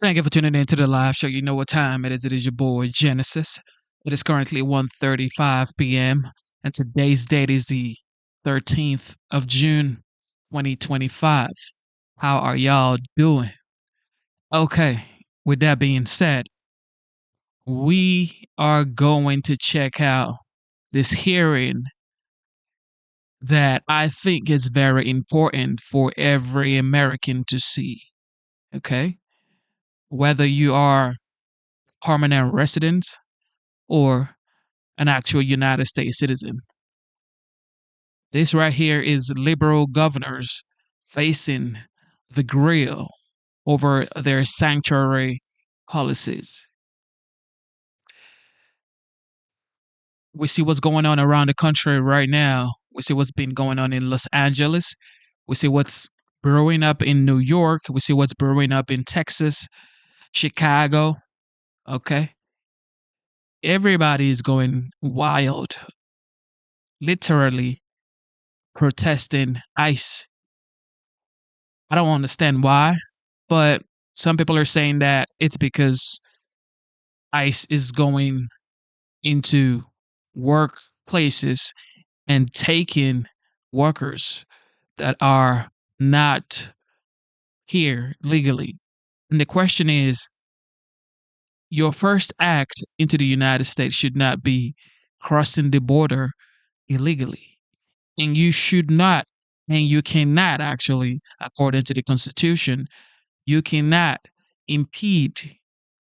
Thank you for tuning in to the live show. You know what time it is. It is your boy Genesis. It is currently 1:35 p.m. and today's date is the 13th of June, 2025. How are y'all doing? Okay, with that being said, we are going to check out this hearing that I think is very important for every American to see. Okay? Whether you are permanent resident or an actual United States citizen. This right here is liberal governors facing the grill over their sanctuary policies. We see what's going on around the country right now. We see what's been going on in Los Angeles. We see what's brewing up in New York. We see what's brewing up in Texas, Chicago. Okay. Everybody is going wild, literally protesting ICE. I don't understand why, but some people are saying that it's because ICE is going into workplaces and taking workers that are not here legally. And the question is, your first act into the United States should not be crossing the border illegally. And you should not, and you cannot actually, according to the Constitution, you cannot impede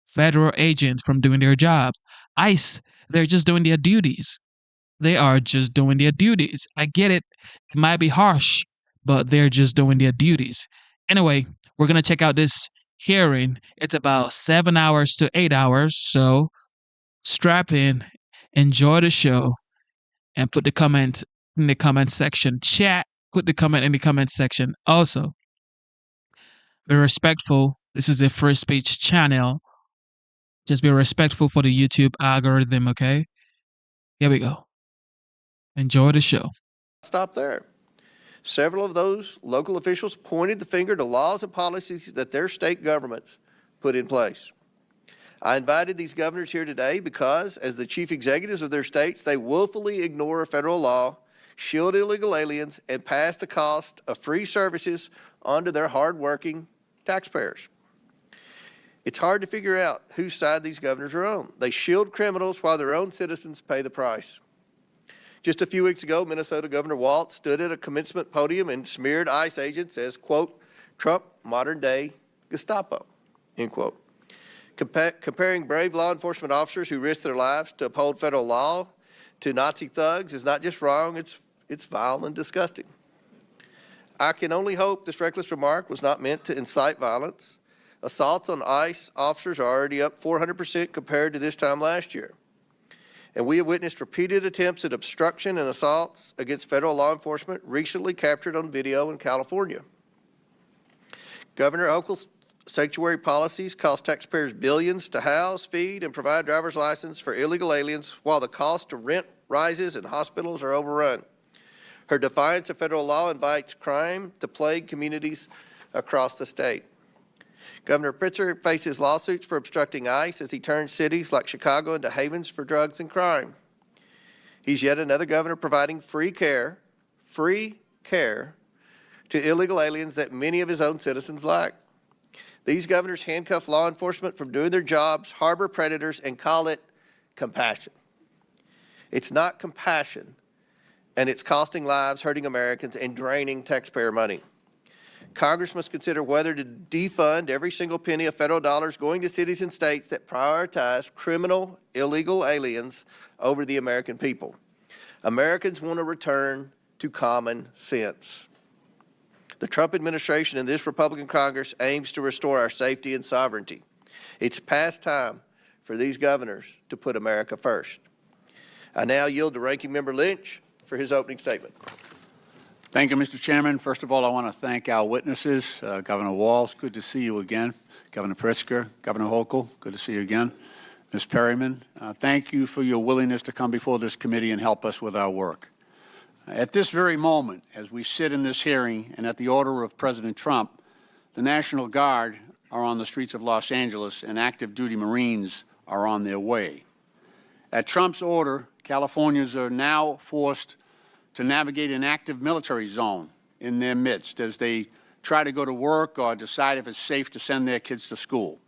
federal agents from doing their job. ICE, they're just doing their duties. They are just doing their duties. I get it. It might be harsh, but they're just doing their duties. Anyway, we're going to check out this hearing. It's about 7 hours to 8 hours. So strap in, enjoy the show, and put the comment in the comment section. Chat, put the comment in the comment section. Also, be respectful. This is a free speech channel. Just be respectful for the YouTube algorithm, okay? Here we go. Enjoy the show. Stop there. Several of those local officials pointed the finger to laws and policies that their state governments put in place. I invited these governors here today because, as the chief executives of their states, they willfully ignore federal law, shield illegal aliens, and pass the cost of free services onto their hardworking taxpayers. It's hard to figure out whose side these governors are on. They shield criminals while their own citizens pay the price. Just a few weeks ago, Minnesota Governor Walz stood at a commencement podium and smeared ICE agents as, quote, Trump modern-day Gestapo, end quote. Comparing brave law enforcement officers who risk their lives to uphold federal law to Nazi thugs is not just wrong, it's vile and disgusting. I can only hope this reckless remark was not meant to incite violence. Assaults on ICE officers are already up 400% compared to this time last year. And we have witnessed repeated attempts at obstruction and assaults against federal law enforcement recently captured on video in California. Governor Hochul's sanctuary policies cost taxpayers billions to house, feed, and provide driver's license for illegal aliens while the cost of rent rises and hospitals are overrun. Her defiance of federal law invites crime to plague communities across the state. Governor Pritzker faces lawsuits for obstructing ICE as he turns cities like Chicago into havens for drugs and crime. He's yet another governor providing free care to illegal aliens that many of his own citizens lack. These governors handcuff law enforcement from doing their jobs, harbor predators, and call it compassion. It's not compassion, and it's costing lives, hurting Americans, and draining taxpayer money. Congress must consider whether to defund every single penny of federal dollars going to cities and states that prioritize criminal, illegal aliens over the American people. Americans want to return to common sense. The Trump administration and this Republican Congress aims to restore our safety and sovereignty. It's past time for these governors to put America first. I now yield to Ranking Member Lynch for his opening statement. Thank you, Mr. Chairman. First of all, I want to thank our witnesses. Governor Walz, good to see you again. Governor Pritzker, Governor Hochul, good to see you again. Ms. Perryman, thank you for your willingness to come before this committee and help us with our work. At this very moment, as we sit in this hearing and at the order of President Trump, the National Guard are on the streets of Los Angeles, and active duty Marines are on their way. At Trump's order, Californians are now forced to navigate an active military zone in their midst as they try to go to work or decide if it's safe to send their kids to school.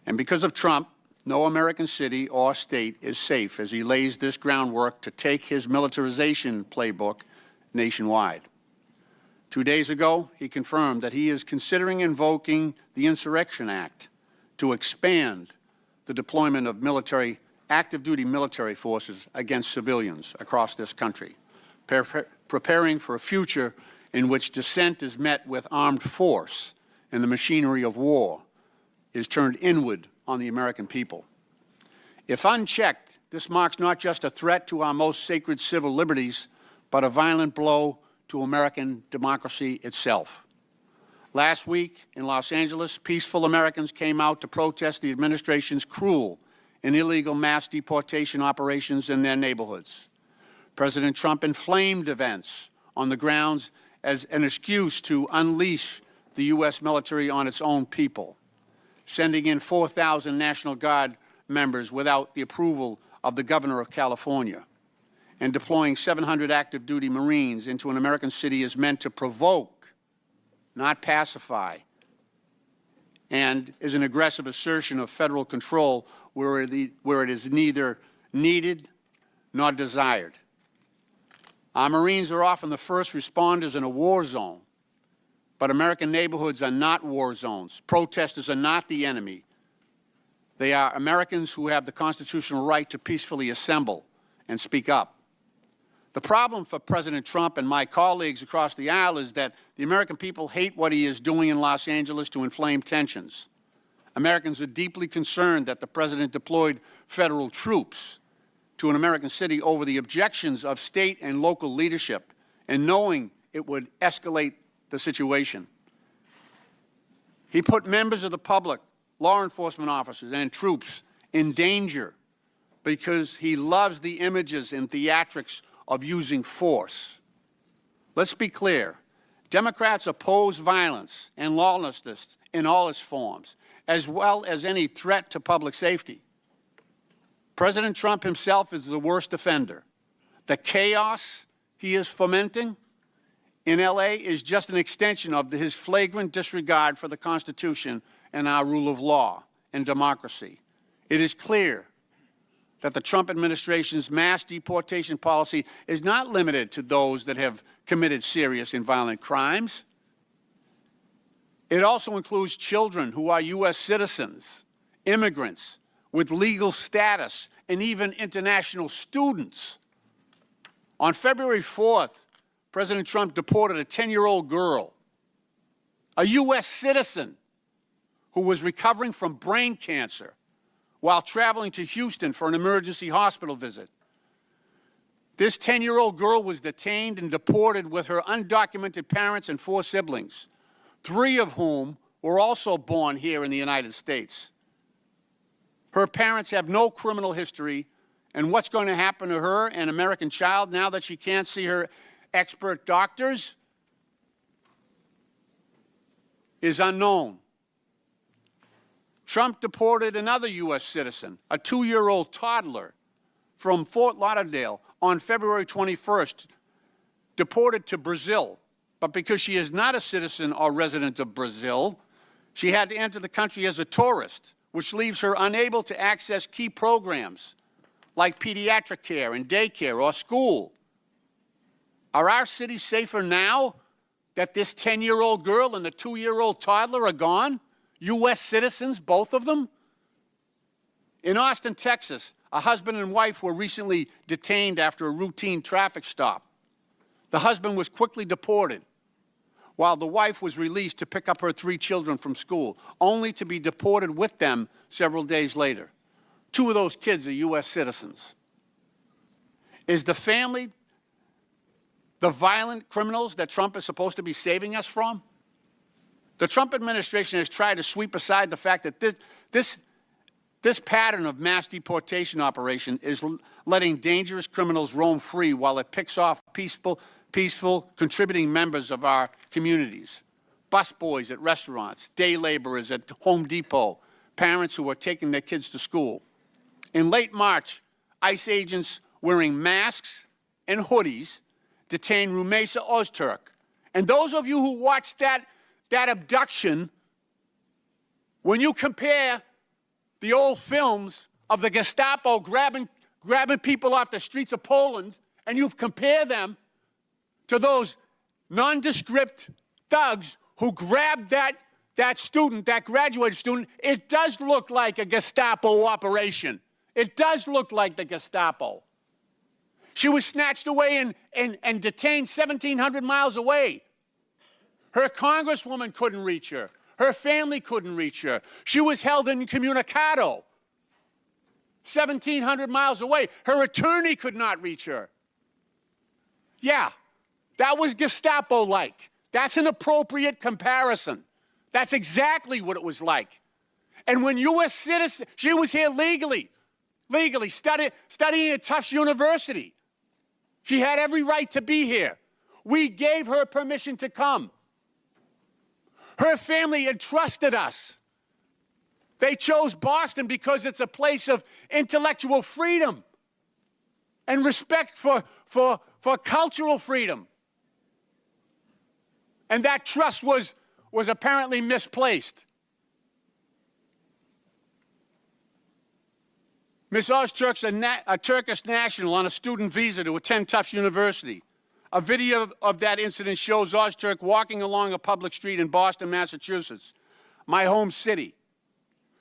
And because of Trump, no American city or state is safe as he lays this groundwork to take his militarization playbook nationwide. 2 days ago, he confirmed that he is considering invoking the Insurrection Act to expand the deployment of active duty military forces against civilians across this country, preparing for a future in which dissent is met with armed force and the machinery of war is turned inward on the American people. If unchecked, this marks not just a threat to our most sacred civil liberties, but a violent blow to American democracy itself. Last week in Los Angeles, peaceful Americans came out to protest the administration's cruel and illegal mass deportation operations in their neighborhoods. President Trump inflamed events on the grounds as an excuse to unleash the U.S. military on its own people, sending in 4,000 National Guard members without the approval of the governor of California, and deploying 700 active duty Marines into an American city is meant to provoke, not pacify, and is an aggressive assertion of federal control where it is neither needed nor desired. Our Marines are often the first responders in a war zone, but American neighborhoods are not war zones. Protesters are not the enemy. They are Americans who have the constitutional right to peacefully assemble and speak up. The problem for President Trump and my colleagues across the aisle is that the American people hate what he is doing in Los Angeles to inflame tensions. Americans are deeply concerned that the president deployed federal troops to an American city over the objections of state and local leadership, and knowing it would escalate the situation. He put members of the public, law enforcement officers, and troops in danger because he loves the images and theatrics of using force. Let's be clear. Democrats oppose violence and lawlessness in all its forms, as well as any threat to public safety. President Trump himself is the worst offender. The chaos he is fomenting in L.A. is just an extension of his flagrant disregard for the Constitution and our rule of law and democracy. It is clear that the Trump administration's mass deportation policy is not limited to those that have committed serious and violent crimes. It also includes children who are U.S. citizens, immigrants with legal status, and even international students. On February 4th, President Trump deported a 10-year-old girl, a U.S. citizen, who was recovering from brain cancer while traveling to Houston for an emergency hospital visit. This 10-year-old girl was detained and deported with her undocumented parents and 4 siblings, 3 of whom were also born here in the United States. Her parents have no criminal history, and what's going to happen to her, an American child, now that she can't see her expert doctors, is unknown. Trump deported another U.S. citizen, a 2-year-old toddler from Fort Lauderdale on February 21st, deported to Brazil. But because she is not a citizen or resident of Brazil, she had to enter the country as a tourist, which leaves her unable to access key programs like pediatric care and daycare or school. Are our cities safer now that this 10-year-old girl and the 2-year-old toddler are gone? U.S. citizens, both of them? In Austin, Texas, a husband and wife were recently detained after a routine traffic stop. The husband was quickly deported, while the wife was released to pick up her 3 children from school, only to be deported with them several days later. 2 of those kids are U.S. citizens. Is the family the violent criminals that Trump is supposed to be saving us from? The Trump administration has tried to sweep aside the fact that this pattern of mass deportation operation is letting dangerous criminals roam free while it picks off peaceful, contributing members of our communities. busboys at restaurants, day laborers at Home Depot, parents who are taking their kids to school. In late March, ICE agents wearing masks and hoodies detained Rumeysa Öztürk. And those of you who watched that abduction, when you compare the old films of the Gestapo grabbing people off the streets of Poland, and you compare them to those nondescript thugs who grabbed that student, that graduated student, it does look like a Gestapo operation. It does look like the Gestapo. She was snatched away and detained 1,700 miles away. Her congresswoman couldn't reach her. Her family couldn't reach her. She was held incommunicado, 1,700 miles away. Her attorney could not reach her. Yeah, that was Gestapo-like. That's an appropriate comparison. That's exactly what it was like. And when U.S. citizens, she was here legally studying at Tufts University. She had every right to be here. We gave her permission to come. Her family entrusted us. They chose Boston because it's a place of intellectual freedom and respect for cultural freedom. And that trust was apparently misplaced. Ms. Öztürk's a Turkish national on a student visa to attend Tufts University. A video of that incident shows Öztürk walking along a public street in Boston, Massachusetts, my home city,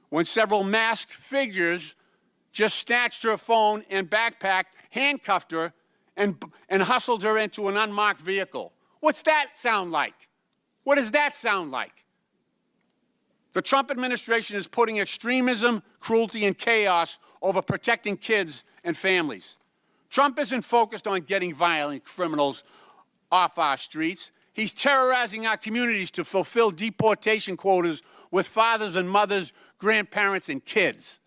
when several masked figures just snatched her phone and backpack, handcuffed her, and hustled her into an unmarked vehicle. What's that sound like? What does that sound like? The Trump administration is putting extremism, cruelty, and chaos over protecting kids and families. Trump isn't focused on getting violent criminals off our streets. He's terrorizing our communities to fulfill deportation quotas with fathers and mothers, grandparents, and kids.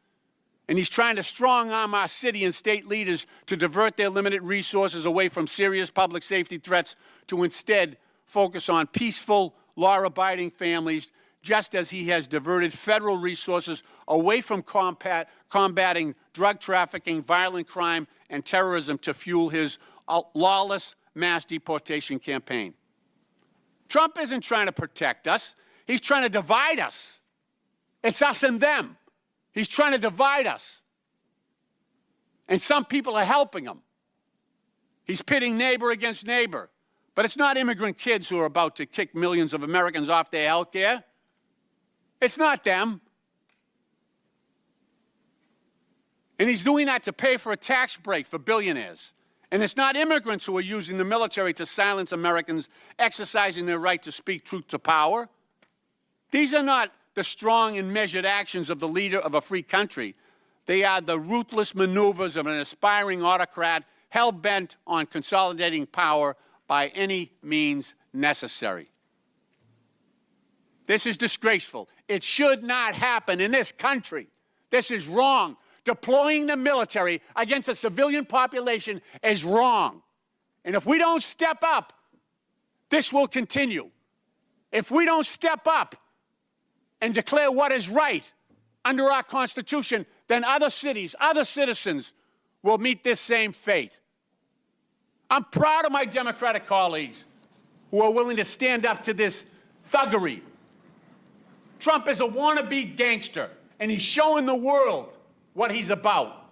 And he's trying to strong-arm our city and state leaders to divert their limited resources away from serious public safety threats to instead focus on peaceful, law-abiding families, just as he has diverted federal resources away from combating drug trafficking, violent crime, and terrorism to fuel his lawless mass deportation campaign. Trump isn't trying to protect us. He's trying to divide us. It's us and them. He's trying to divide us. And some people are helping him. He's pitting neighbor against neighbor. But it's not immigrant kids who are about to kick millions of Americans off their health care. It's not them. And he's doing that to pay for a tax break for billionaires. And it's not immigrants who are using the military to silence Americans exercising their right to speak truth to power. These are not the strong and measured actions of the leader of a free country. They are the ruthless maneuvers of an aspiring autocrat hell-bent on consolidating power by any means necessary. This is disgraceful. It should not happen in this country. This is wrong. Deploying the military against a civilian population is wrong. And if we don't step up, this will continue. If we don't step up and declare what is right under our Constitution, then other cities, other citizens will meet this same fate. I'm proud of my Democratic colleagues who are willing to stand up to this thuggery. Trump is a wannabe gangster, and he's showing the world what he's about.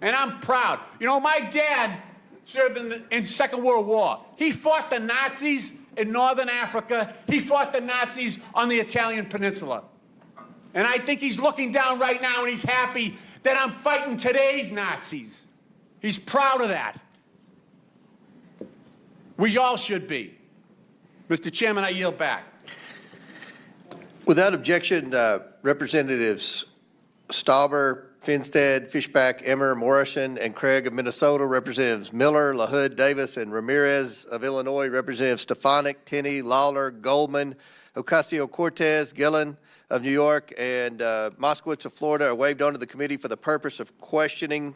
And I'm proud. You know, my dad served in the Second World War. He fought the Nazis in Northern Africa. He fought the Nazis on the Italian peninsula. And I think he's looking down right now and he's happy that I'm fighting today's Nazis. He's proud of that. We all should be. Mr. Chairman, I yield back. Without objection, Representatives Stauber, Finstead, Fishback, Emmer, Morrison, and Craig of Minnesota, Representatives Miller, LaHood, Davis, and Ramirez of Illinois, Representatives Stefanik, Tenney, Lawler, Goldman, Ocasio-Cortez, Gillen of New York, and Moskowitz of Florida are waived onto the committee for the purpose of questioning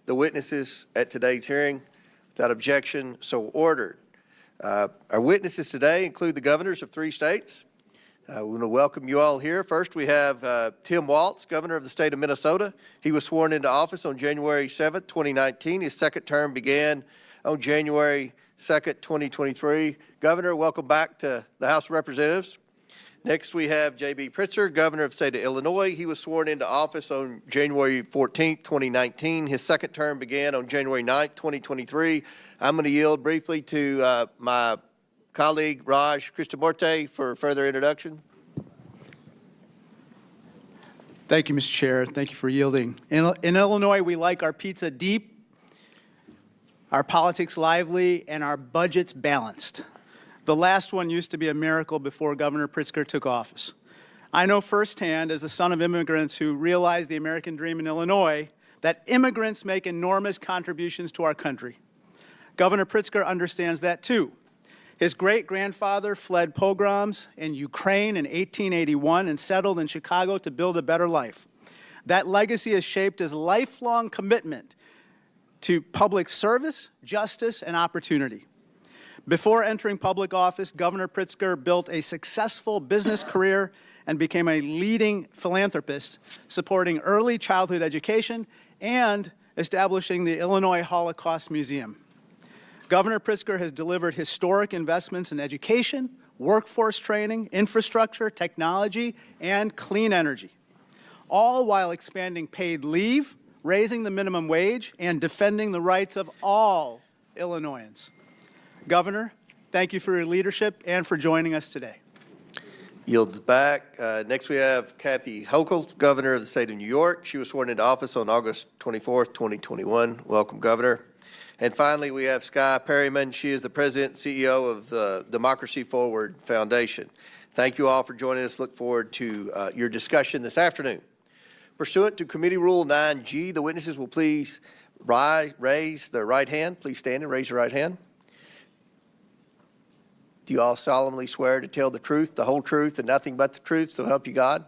the witnesses at today's hearing. Without objection, so ordered. Our witnesses today include the governors of 3 states. We want to welcome you all here. First, we have Tim Walz, governor of the state of Minnesota. He was sworn into office on January 7th, 2019. His second term began on January 2nd, 2023. Governor, welcome back to the House of Representatives. Next, we have J.B. Pritzker, governor of the state of Illinois. He was sworn into office on January 14th, 2019. His second term began on January 9th, 2023. I'm going to yield briefly to my colleague, Raj Krishnamurthy, for further introduction. Thank you, Mr. Chair. Thank you for yielding. In Illinois, we like our pizza deep, our politics lively, and our budgets balanced. The last one used to be a miracle before Governor Pritzker took office. I know firsthand, as the son of immigrants who realized the American dream in Illinois, that immigrants make enormous contributions to our country. Governor Pritzker understands that too. His great-grandfather fled pogroms in Ukraine in 1881 and settled in Chicago to build a better life. That legacy has shaped his lifelong commitment to public service, justice, and opportunity. Before entering public office, Governor Pritzker built a successful business career and became a leading philanthropist, supporting early childhood education and establishing the Illinois Holocaust Museum. Governor Pritzker has delivered historic investments in education, workforce training, infrastructure, technology, and clean energy, all while expanding paid leave, raising the minimum wage, and defending the rights of all Illinoisans. Governor, thank you for your leadership and for joining us today. Yield back. Next, we have Kathy Hochul, governor of the state of New York. She was sworn into office on August 24th, 2021. Welcome, Governor. And finally, we have Skye Perryman. She is the president and CEO of the Democracy Forward Foundation. Thank you all for joining us. Look forward to your discussion this afternoon. Pursuant to Committee Rule 9G, the witnesses will please raise their right hand. Please stand and raise your right hand. Do you all solemnly swear to tell the truth, the whole truth, and nothing but the truth, so help you God?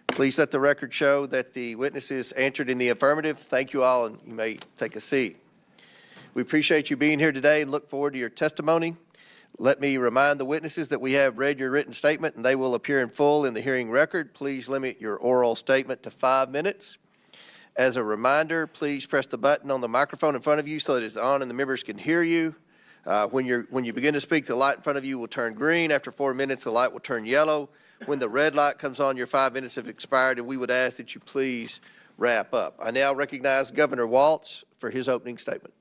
Please let the record show that the witnesses answered in the affirmative. Thank you all, and you may take a seat. We appreciate you being here today and look forward to your testimony. Let me remind the witnesses that we have read your written statement, and they will appear in full in the hearing record. Please limit your oral statement to 5 minutes. As a reminder, please press the button on the microphone in front of you so that it's on and the members can hear you. When you begin to speak, the light in front of you will turn green. After 4 minutes, the light will turn yellow. When the red light comes on, your 5 minutes have expired, and we would ask that you please wrap up. I now recognize Governor Walz for his opening statement.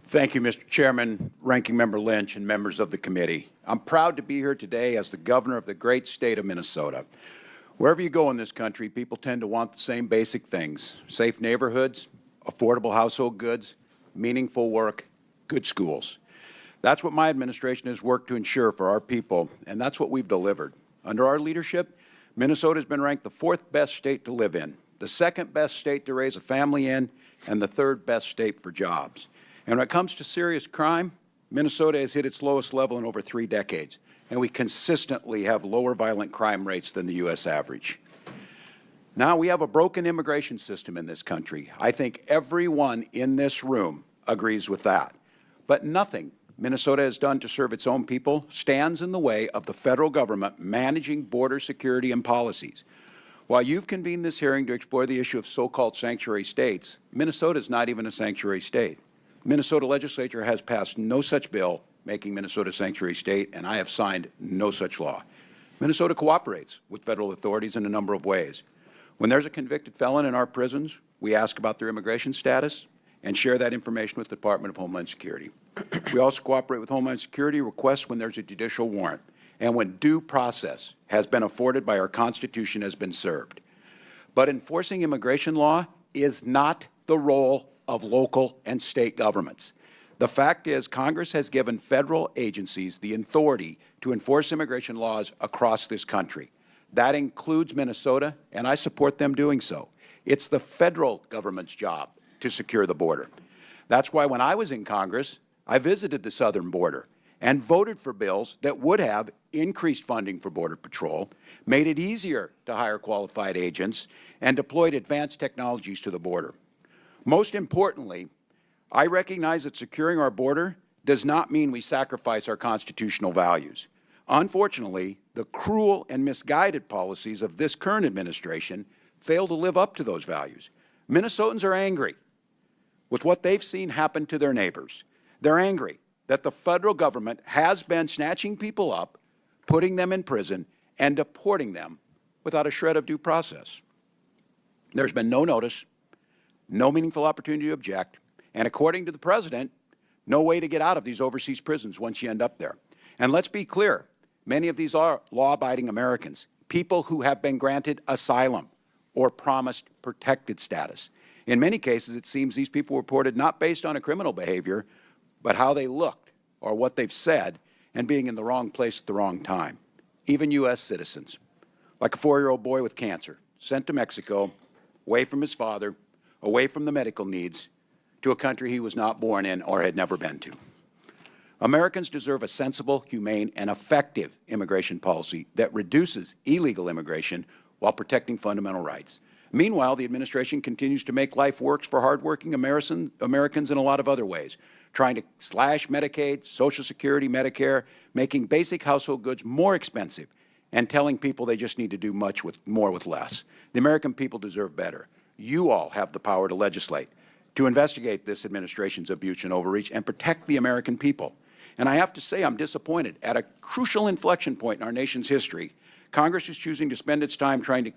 Thank you, Mr. Chairman, Ranking Member Lynch, and members of the committee. I'm proud to be here today as the governor of the great state of Minnesota. Wherever you go in this country, people tend to want the same basic things: safe neighborhoods, affordable household goods, meaningful work, good schools. That's what my administration has worked to ensure for our people, and that's what we've delivered. Under our leadership, Minnesota has been ranked the 4th best state to live in, the 2nd best state to raise a family in, and the 3rd best state for jobs. And when it comes to serious crime, Minnesota has hit its lowest level in over 3 decades, and we consistently have lower violent crime rates than the U.S. average. Now, we have a broken immigration system in this country. I think everyone in this room agrees with that. But nothing Minnesota has done to serve its own people stands in the way of the federal government managing border security and policies. While you've convened this hearing to explore the issue of so-called sanctuary states, Minnesota is not even a sanctuary state. Minnesota legislature has passed no such bill making Minnesota a sanctuary state, and I have signed no such law. Minnesota cooperates with federal authorities in a number of ways. When there's a convicted felon in our prisons, we ask about their immigration status and share that information with the Department of Homeland Security. We also cooperate with Homeland Security requests when there's a judicial warrant and when due process has been afforded by our Constitution has been served. But enforcing immigration law is not the role of local and state governments. The fact is, Congress has given federal agencies the authority to enforce immigration laws across this country. That includes Minnesota, and I support them doing so. It's the federal government's job to secure the border. That's why when I was in Congress, I visited the southern border and voted for bills that would have increased funding for Border Patrol, made it easier to hire qualified agents, and deployed advanced technologies to the border. Most importantly, I recognize that securing our border does not mean we sacrifice our constitutional values. Unfortunately, the cruel and misguided policies of this current administration fail to live up to those values. Minnesotans are angry with what they've seen happen to their neighbors. They're angry that the federal government has been snatching people up, putting them in prison, and deporting them without a shred of due process. There's been no notice, no meaningful opportunity to object, and according to the president, no way to get out of these overseas prisons once you end up there. And let's be clear, many of these are law-abiding Americans, people who have been granted asylum or promised protected status. In many cases, it seems these people were reported not based on a criminal behavior, but how they looked or what they've said and being in the wrong place at the wrong time. Even U.S. citizens, like a 4-year-old boy with cancer, sent to Mexico, away from his father, away from the medical needs, to a country he was not born in or had never been to. Americans deserve a sensible, humane, and effective immigration policy that reduces illegal immigration while protecting fundamental rights. Meanwhile, the administration continues to make life worse for hardworking Americans in a lot of other ways, trying to slash Medicaid, Social Security, Medicare, making basic household goods more expensive, and telling people they just need to do more with less. The American people deserve better. You all have the power to legislate, to investigate this administration's abuse and overreach, and protect the American people. And I have to say I'm disappointed. At a crucial inflection point in our nation's history, Congress is choosing to spend its time trying to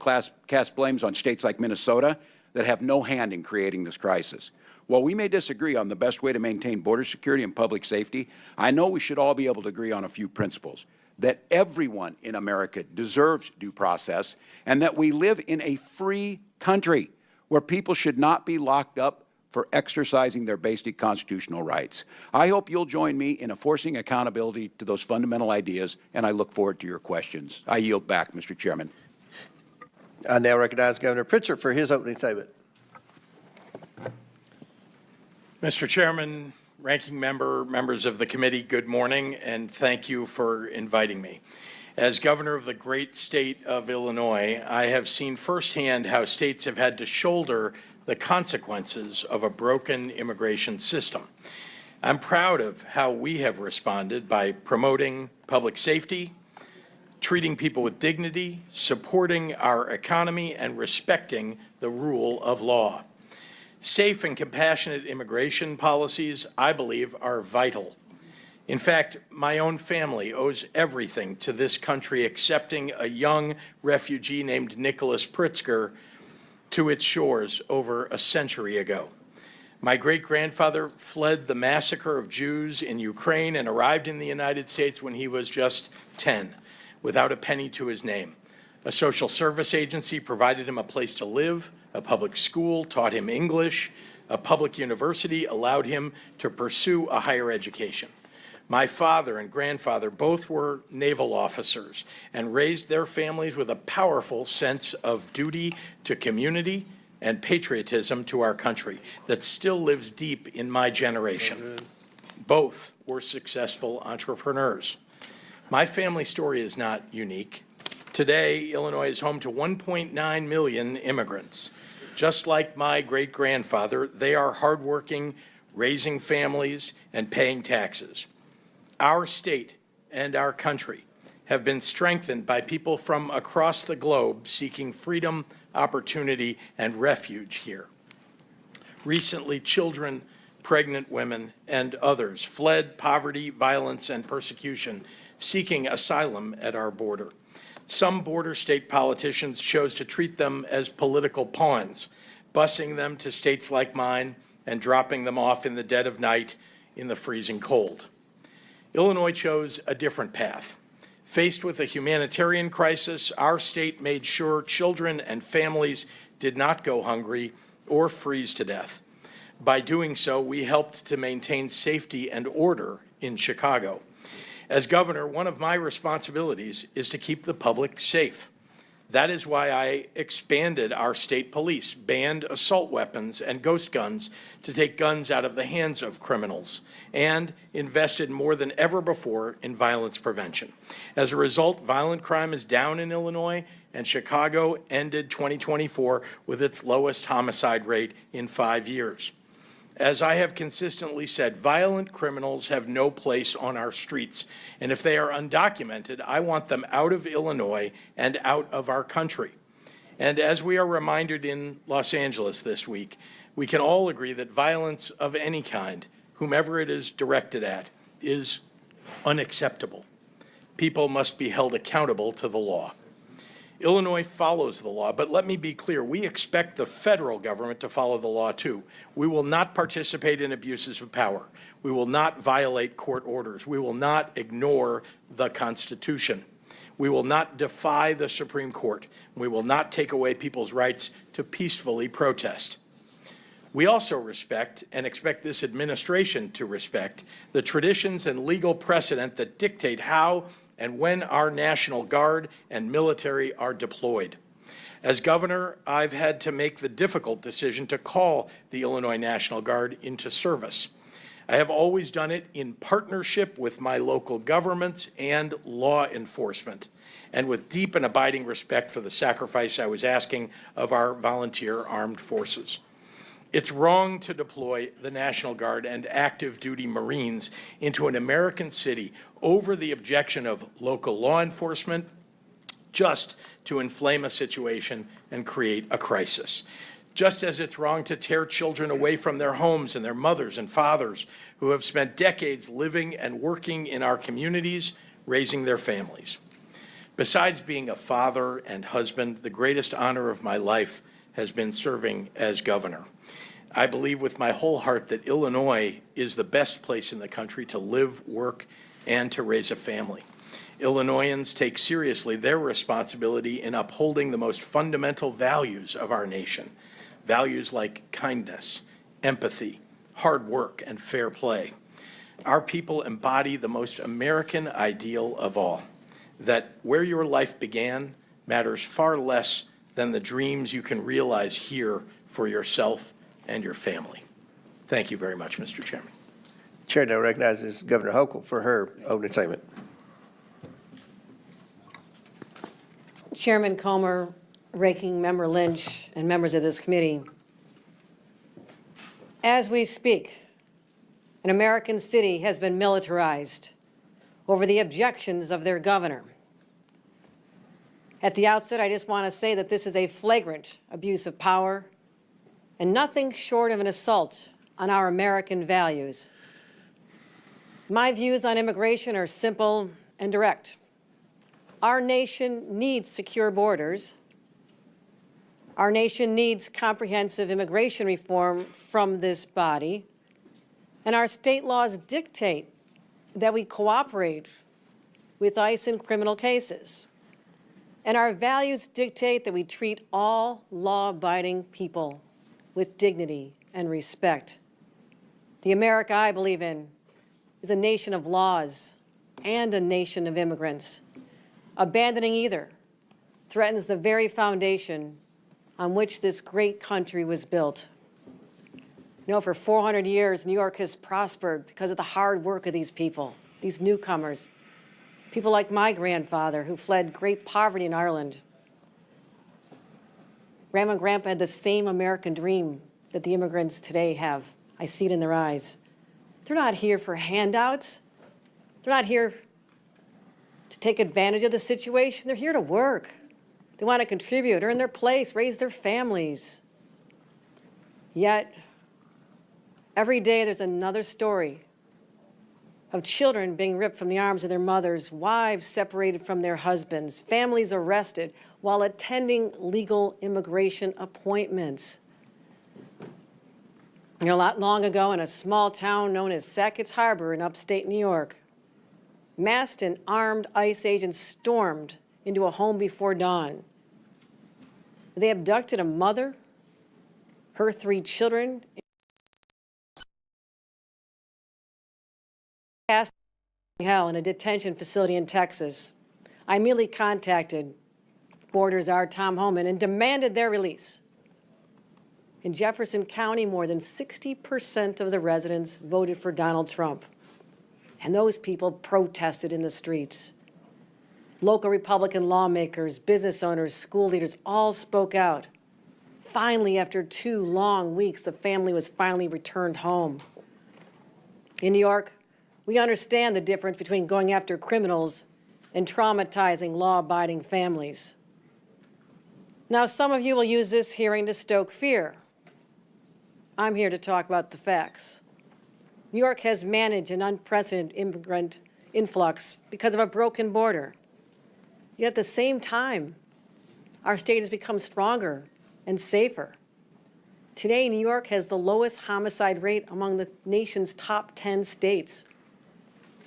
cast blames on states like Minnesota that have no hand in creating this crisis. While we may disagree on the best way to maintain border security and public safety, I know we should all be able to agree on a few principles: that everyone in America deserves due process, and that we live in a free country where people should not be locked up for exercising their basic constitutional rights. I hope you'll join me in enforcing accountability to those fundamental ideas, and I look forward to your questions. I yield back, Mr. Chairman. I now recognize Governor Pritzker for his opening statement. Mr. Chairman, Ranking Member, members of the committee, good morning, and thank you for inviting me. As governor of the great state of Illinois, I have seen firsthand how states have had to shoulder the consequences of a broken immigration system. I'm proud of how we have responded by promoting public safety, treating people with dignity, supporting our economy, and respecting the rule of law. Safe and compassionate immigration policies, I believe, are vital. In fact, my own family owes everything to this country accepting a young refugee named Nicholas Pritzker to its shores over a century ago. My great-grandfather fled the massacre of Jews in Ukraine and arrived in the United States when he was just 10, without a penny to his name. A social service agency provided him a place to live, a public school taught him English, a public university allowed him to pursue a higher education. My father and grandfather both were naval officers and raised their families with a powerful sense of duty to community and patriotism to our country that still lives deep in my generation. Both were successful entrepreneurs. My family story is not unique. Today, Illinois is home to 1.9 million immigrants. Just like my great-grandfather, they are hardworking, raising families, and paying taxes. Our state and our country have been strengthened by people from across the globe seeking freedom, opportunity, and refuge here. Recently, children, pregnant women, and others fled poverty, violence, and persecution, seeking asylum at our border. Some border state politicians chose to treat them as political pawns, busing them to states like mine and dropping them off in the dead of night in the freezing cold. Illinois chose a different path. Faced with a humanitarian crisis, our state made sure children and families did not go hungry or freeze to death. By doing so, we helped to maintain safety and order in Chicago. As governor, one of my responsibilities is to keep the public safe. That is why I expanded our state police, banned assault weapons and ghost guns to take guns out of the hands of criminals, and invested more than ever before in violence prevention. As a result, violent crime is down in Illinois, and Chicago ended 2024 with its lowest homicide rate in 5 years. As I have consistently said, violent criminals have no place on our streets. And if they are undocumented, I want them out of Illinois and out of our country. And as we are reminded in Los Angeles this week, we can all agree that violence of any kind, whomever it is directed at, is unacceptable. People must be held accountable to the law. Illinois follows the law, but let me be clear, we expect the federal government to follow the law too. We will not participate in abuses of power. We will not violate court orders. We will not ignore the Constitution. We will not defy the Supreme Court. We will not take away people's rights to peacefully protest. We also respect, and expect this administration to respect, the traditions and legal precedent that dictate how and when our National Guard and military are deployed. As governor, I've had to make the difficult decision to call the Illinois National Guard into service. I have always done it in partnership with my local governments and law enforcement, and with deep and abiding respect for the sacrifice I was asking of our volunteer armed forces. It's wrong to deploy the National Guard and active duty Marines into an American city over the objection of local law enforcement just to inflame a situation and create a crisis. Just as it's wrong to tear children away from their homes and their mothers and fathers who have spent decades living and working in our communities, raising their families. Besides being a father and husband, the greatest honor of my life has been serving as governor. I believe with my whole heart that Illinois is the best place in the country to live, work, and to raise a family. Illinoisans take seriously their responsibility in upholding the most fundamental values of our nation, values like kindness, empathy, hard work, and fair play. Our people embody the most American ideal of all, that where your life began matters far less than the dreams you can realize here for yourself and your family. Thank you very much, Mr. Chairman. Chair now recognizes Governor Hochul for her opening statement. Chairman Comer, Ranking Member Lynch, and members of this committee, as we speak, an American city has been militarized over the objections of their governor. At the outset, I just want to say that this is a flagrant abuse of power and nothing short of an assault on our American values. My views on immigration are simple and direct. Our nation needs secure borders. Our nation needs comprehensive immigration reform from this body. And our state laws dictate that we cooperate with ICE in criminal cases. And our values dictate that we treat all law-abiding people with dignity and respect. The America I believe in is a nation of laws and a nation of immigrants. Abandoning either threatens the very foundation on which this great country was built. You know, for 400 years, New York has prospered because of the hard work of these people, these newcomers, people like my grandfather who fled great poverty in Ireland. Grandma and Grandpa had the same American dream that the immigrants today have. I see it in their eyes. They're not here for handouts. They're not here to take advantage of the situation. They're here to work. They want to contribute, earn their place, raise their families. Yet, every day there's another story of children being ripped from the arms of their mothers, wives separated from their husbands, families arrested while attending legal immigration appointments. You know, not long ago in a small town known as Sackett's Harbor in upstate New York, masked and armed ICE agents stormed into a home before dawn. They abducted a mother, her 3 children, cast hell in a detention facility in Texas. I immediately contacted Borders Czar Tom Homan and demanded their release. In Jefferson County, more than 60% of the residents voted for Donald Trump. And those people protested in the streets. Local Republican lawmakers, business owners, school leaders all spoke out, finally, after 2 long weeks, the family was finally returned home. In New York, we understand the difference between going after criminals and traumatizing law-abiding families. Now, some of you will use this hearing to stoke fear. I'm here to talk about the facts. New York has managed an unprecedented immigrant influx because of a broken border. Yet at the same time, our state has become stronger and safer. Today, New York has the lowest homicide rate among the nation's top 10 states.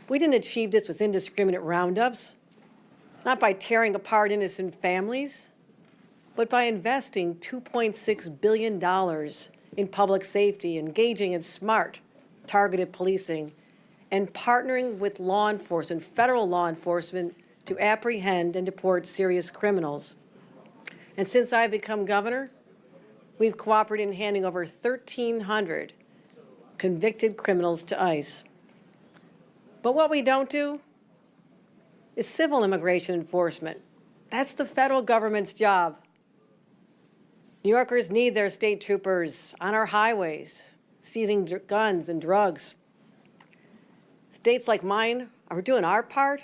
We didn't achieve this with indiscriminate roundups, not by tearing apart innocent families, but by investing $2.6 billion in public safety, engaging in smart, targeted policing, and partnering with law enforcement, federal law enforcement, to apprehend and deport serious criminals. And since I've become governor, we've cooperated in handing over 1,300 convicted criminals to ICE. But what we don't do is civil immigration enforcement. That's the federal government's job. New Yorkers need their state troopers on our highways, seizing guns and drugs. States like mine are doing our part,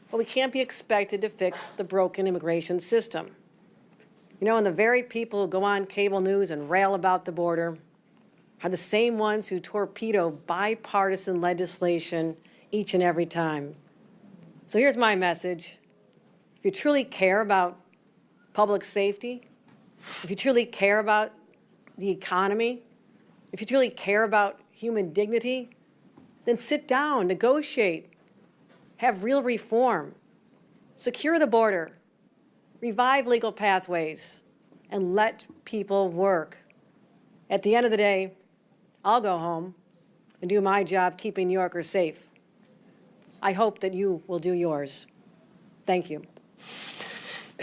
but we can't be expected to fix the broken immigration system. You know, and the very people who go on cable news and rail about the border are the same ones who torpedo bipartisan legislation each and every time. So here's my message. If you truly care about public safety, if you truly care about the economy, if you truly care about human dignity, then sit down, negotiate, have real reform, secure the border, revive legal pathways, and let people work. At the end of the day, I'll go home and do my job keeping New Yorkers safe. I hope that you will do yours. Thank you.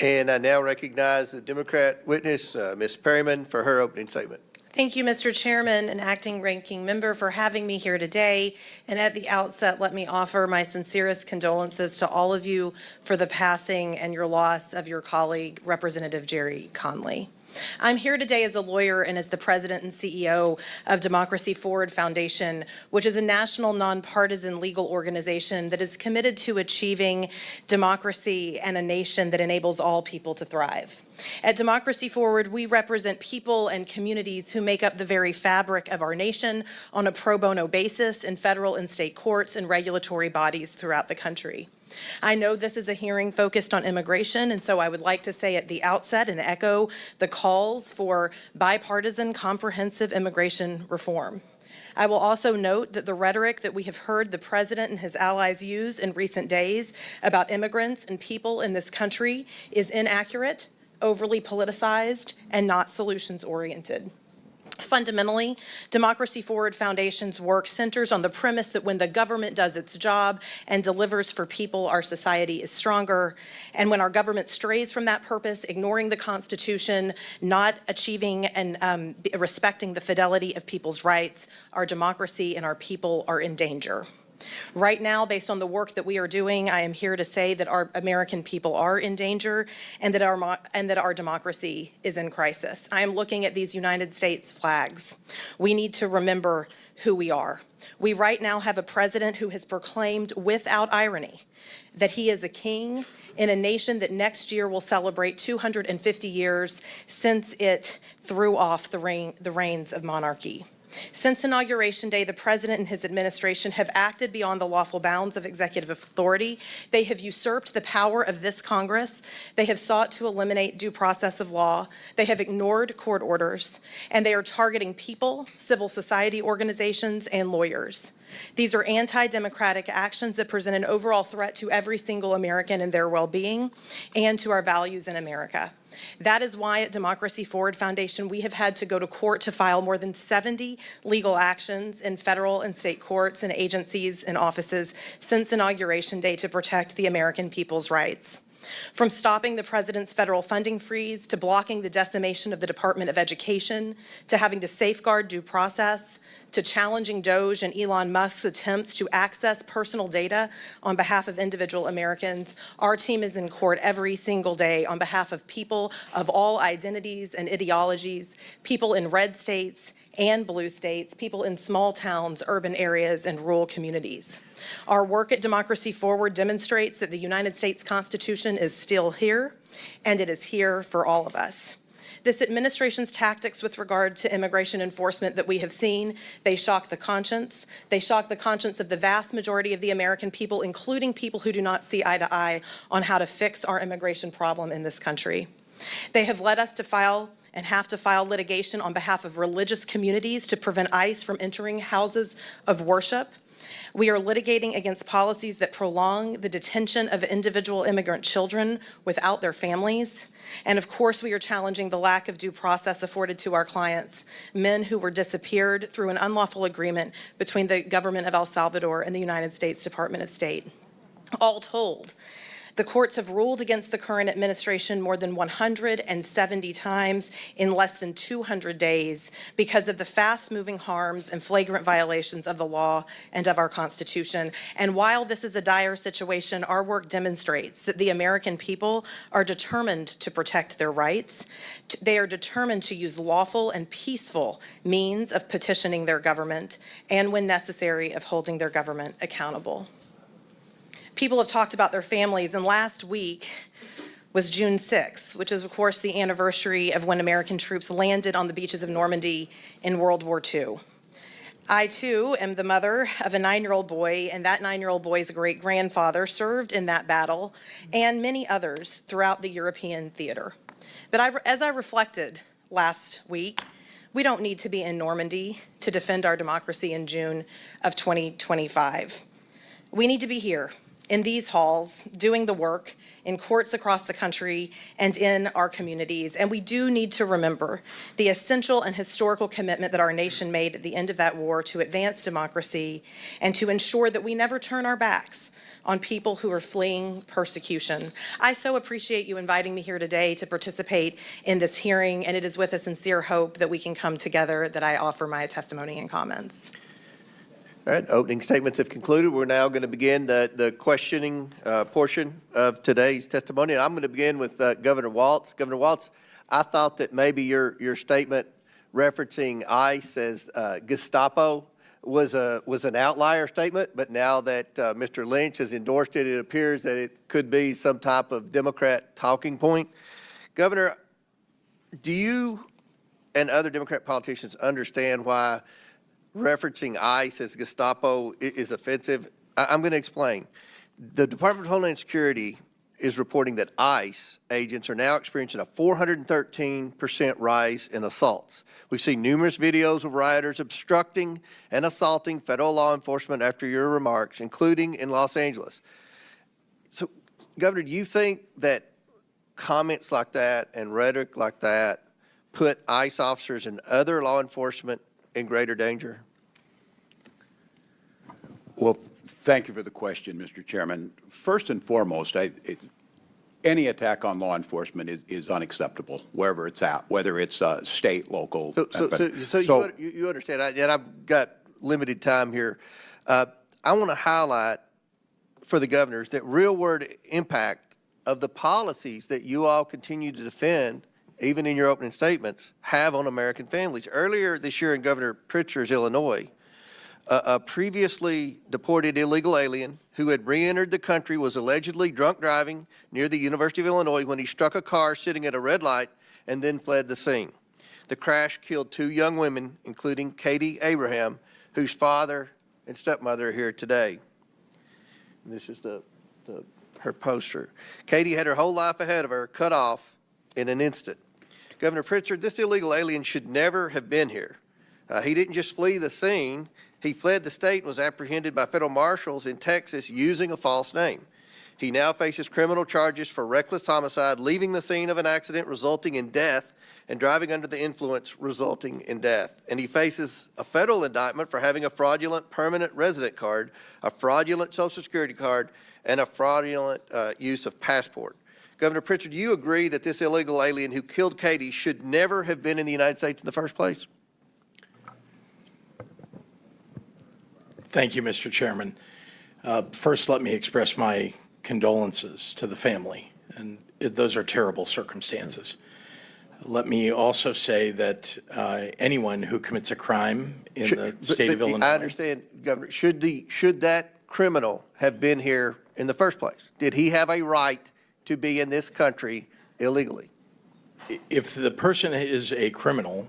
And I now recognize the Democrat witness, Ms. Perryman, for her opening statement. Thank you, Mr. Chairman and Acting Ranking Member, for having me here today. And at the outset, let me offer my sincerest condolences to all of you for the passing and your loss of your colleague, Representative Jerry Conley. I'm here today as a lawyer and as the president and CEO of Democracy Forward Foundation, which is a national nonpartisan legal organization that is committed to achieving democracy and a nation that enables all people to thrive. At Democracy Forward, we represent people and communities who make up the very fabric of our nation on a pro bono basis in federal and state courts and regulatory bodies throughout the country. I know this is a hearing focused on immigration, and so I would like to say at the outset and echo the calls for bipartisan, comprehensive immigration reform. I will also note that the rhetoric that we have heard the president and his allies use in recent days about immigrants and people in this country is inaccurate, overly politicized, and not solutions-oriented. Fundamentally, Democracy Forward Foundation's work centers on the premise that when the government does its job and delivers for people, our society is stronger. And when our government strays from that purpose, ignoring the Constitution, not achieving and respecting the fidelity of people's rights, our democracy and our people are in danger. Right now, based on the work that we are doing, I am here to say that our American people are in danger and that our democracy is in crisis. I am looking at these United States flags. We need to remember who we are. We right now have a president who has proclaimed without irony that he is a king in a nation that next year will celebrate 250 years since it threw off the reins of monarchy. Since Inauguration Day, the President and his administration have acted beyond the lawful bounds of executive authority. They have usurped the power of this Congress. They have sought to eliminate due process of law. They have ignored court orders, and they are targeting people, civil society organizations, and lawyers. These are anti-democratic actions that present an overall threat to every single American and their well-being and to our values in America. That is why at Democracy Forward Foundation, we have had to go to court to file more than 70 legal actions in federal and state courts and agencies and offices since Inauguration Day to protect the American people's rights. From stopping the president's federal funding freeze, to blocking the decimation of the Department of Education, to having to safeguard due process, to challenging DOJ and Elon Musk's attempts to access personal data on behalf of individual Americans, our team is in court every single day on behalf of people of all identities and ideologies, people in red states and blue states, people in small towns, urban areas, and rural communities. Our work at Democracy Forward demonstrates that the United States Constitution is still here, and it is here for all of us. This administration's tactics with regard to immigration enforcement that we have seen, they shock the conscience. They shock the conscience of the vast majority of the American people, including people who do not see eye to eye on how to fix our immigration problem in this country. They have led us to file and have to file litigation on behalf of religious communities to prevent ICE from entering houses of worship. We are litigating against policies that prolong the detention of individual immigrant children without their families. And of course, we are challenging the lack of due process afforded to our clients, men who were disappeared through an unlawful agreement between the government of El Salvador and the United States Department of State. All told, the courts have ruled against the current administration more than 170 times in less than 200 days because of the fast-moving harms and flagrant violations of the law and of our Constitution. And while this is a dire situation, our work demonstrates that the American people are determined to protect their rights. They are determined to use lawful and peaceful means of petitioning their government and, when necessary, of holding their government accountable. People have talked about their families, and last week was June 6th, which is, of course, the anniversary of when American troops landed on the beaches of Normandy in World War II. I, too, am the mother of a 9-year-old boy, and that 9-year-old boy's great-grandfather served in that battle, and many others throughout the European theater. But as I reflected last week, we don't need to be in Normandy to defend our democracy in June of 2025. We need to be here, in these halls, doing the work in courts across the country and in our communities. And we do need to remember the essential and historical commitment that our nation made at the end of that war to advance democracy and to ensure that we never turn our backs on people who are fleeing persecution. I so appreciate you inviting me here today to participate in this hearing, and it is with a sincere hope that we can come together that I offer my testimony and comments. All right, opening statements have concluded. We're now going to begin the questioning portion of today's testimony. And I'm going to begin with Governor Walz. Governor Walz, I thought that maybe your statement referencing ICE as Gestapo was an outlier statement, but now that Mr. Lynch has endorsed it, it appears that it could be some type of Democrat talking point. Governor, do you and other Democrat politicians understand why referencing ICE as Gestapo is offensive? I'm going to explain. The Department of Homeland Security is reporting that ICE agents are now experiencing a 413% rise in assaults. We've seen numerous videos of rioters obstructing and assaulting federal law enforcement after your remarks, including in Los Angeles. So, Governor, do you think that comments like that and rhetoric like that put ICE officers and other law enforcement in greater danger? Well, thank you for the question, Mr. Chairman. First and foremost, any attack on law enforcement is unacceptable, wherever it's at, whether it's state, local. So you understand, and I've got limited time here. I want to highlight for the governors that real-world impact of the policies that you all continue to defend, even in your opening statements, have on American families. Earlier this year in Governor Pritzker's Illinois, a previously deported illegal alien who had re-entered the country was allegedly drunk driving near the University of Illinois when he struck a car sitting at a red light and then fled the scene. The crash killed 2 young women, including Katie Abraham, whose father and stepmother are here today. And this is her poster. Katie had her whole life ahead of her, cut off in an instant. Governor Pritzker, this illegal alien should never have been here. He didn't just flee the scene. He fled the state and was apprehended by federal marshals in Texas using a false name. He now faces criminal charges for reckless homicide, leaving the scene of an accident resulting in death, and driving under the influence resulting in death. And he faces a federal indictment for having a fraudulent permanent resident card, a fraudulent Social Security card, and a fraudulent use of passport. Governor Pritzker, do you agree that this illegal alien who killed Katie should never have been in the United States in the first place? Thank you, Mr. Chairman. First, let me express my condolences to the family, and those are terrible circumstances. Let me also say that anyone who commits a crime in the state of Illinois. I understand, Governor. Should that criminal have been here in the first place? Did he have a right to be in this country illegally? If the person is a criminal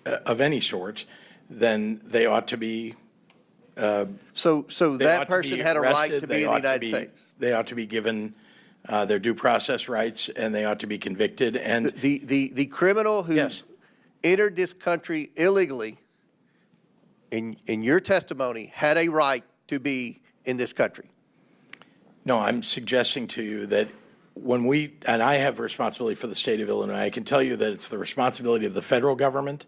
of any sort, then they ought to be. So that person had a right to be in the United States. They ought to be given their due process rights, and they ought to be convicted. And the criminal who yes, entered this country illegally, in your testimony, had a right to be in this country. no, I'm suggesting to you that when and I have responsibility for the state of Illinois, I can tell you that it's the responsibility of the federal government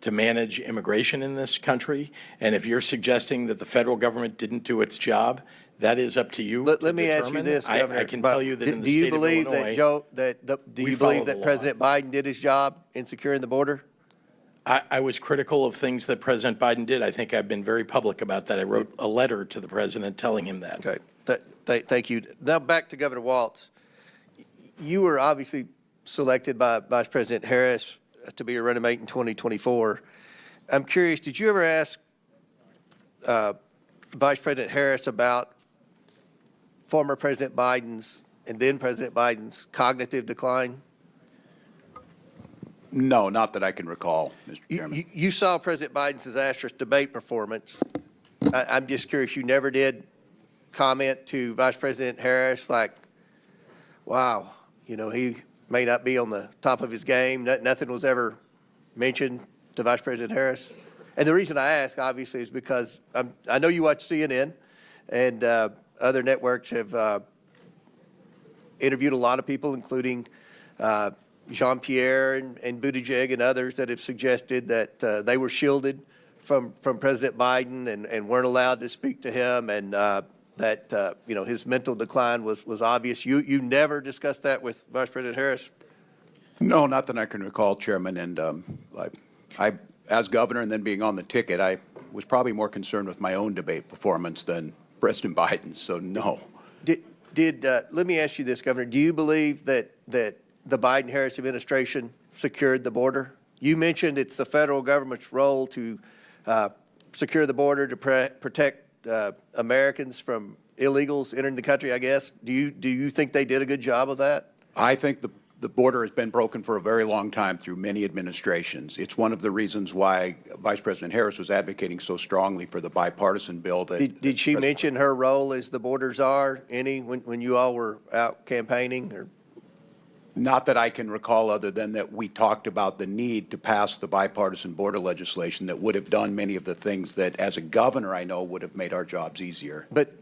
to manage immigration in this country. And if you're suggesting that the federal government didn't do its job, that is up to you. Let me ask you this, Governor. I can tell you that in the state of Illinois, do you believe that President Biden did his job in securing the border? I was critical of things that President Biden did. I think I've been very public about that. I wrote a letter to the president telling him that. Okay, thank you. Now back to Governor Walz. You were obviously selected by Vice President Harris to be your running mate in 2024. I'm curious, did you ever ask Vice President Harris about former President Biden's and then President Biden's cognitive decline? No, not that I can recall, Mr. Chairman. You saw President Biden's disastrous debate performance. I'm just curious, you never did comment to Vice President Harris like, wow, he may not be on the top of his game. Nothing was ever mentioned to Vice President Harris. And the reason I ask, obviously, is because I know you watch CNN, and other networks have interviewed a lot of people, including Jean-Pierre and Buttigieg and others that have suggested that they were shielded from President Biden and weren't allowed to speak to him, and that his mental decline was obvious. You never discussed that with Vice President Harris? No, not that I can recall, Chairman. And I, as governor and then being on the ticket, I was probably more concerned with my own debate performance than President Biden's. So no. Let me ask you this, Governor. Do you believe that the Biden-Harris administration secured the border? You mentioned it's the federal government's role to secure the border to protect Americans from illegals entering the country, I guess. Do you think they did a good job of that? I think the border has been broken for a very long time through many administrations. It's one of the reasons why Vice President Harris was advocating so strongly for the bipartisan bill. Did she mention her role as the border czar when you all were out campaigning? Or? Not that I can recall, other than that we talked about the need to pass the bipartisan border legislation that would have done many of the things that, as a governor, I know would have made our jobs easier. But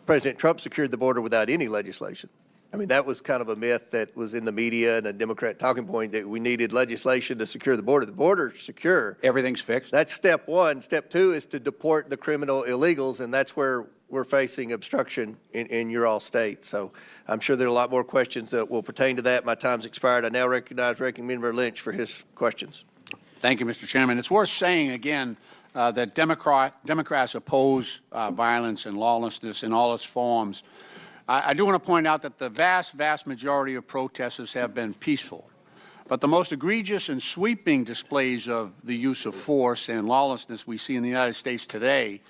President Trump secured the border without any legislation. I mean, that was kind of a myth that was in the media and a Democrat talking point that we needed legislation to secure the border. The border's secure. Everything's fixed? That's step one. Step two is to deport the criminal illegals, and that's where we're facing obstruction in your all state. So I'm sure there are a lot more questions that will pertain to that. My time's expired. I now recognize Ranking Member Lynch for his questions. Thank you, Mr. Chairman. It's worth saying again that Democrats oppose violence and lawlessness in all its forms. I do want to point out that the vast majority of protesters have been peaceful. But the most egregious and sweeping displays of the use of force and lawlessness we see in the United States today,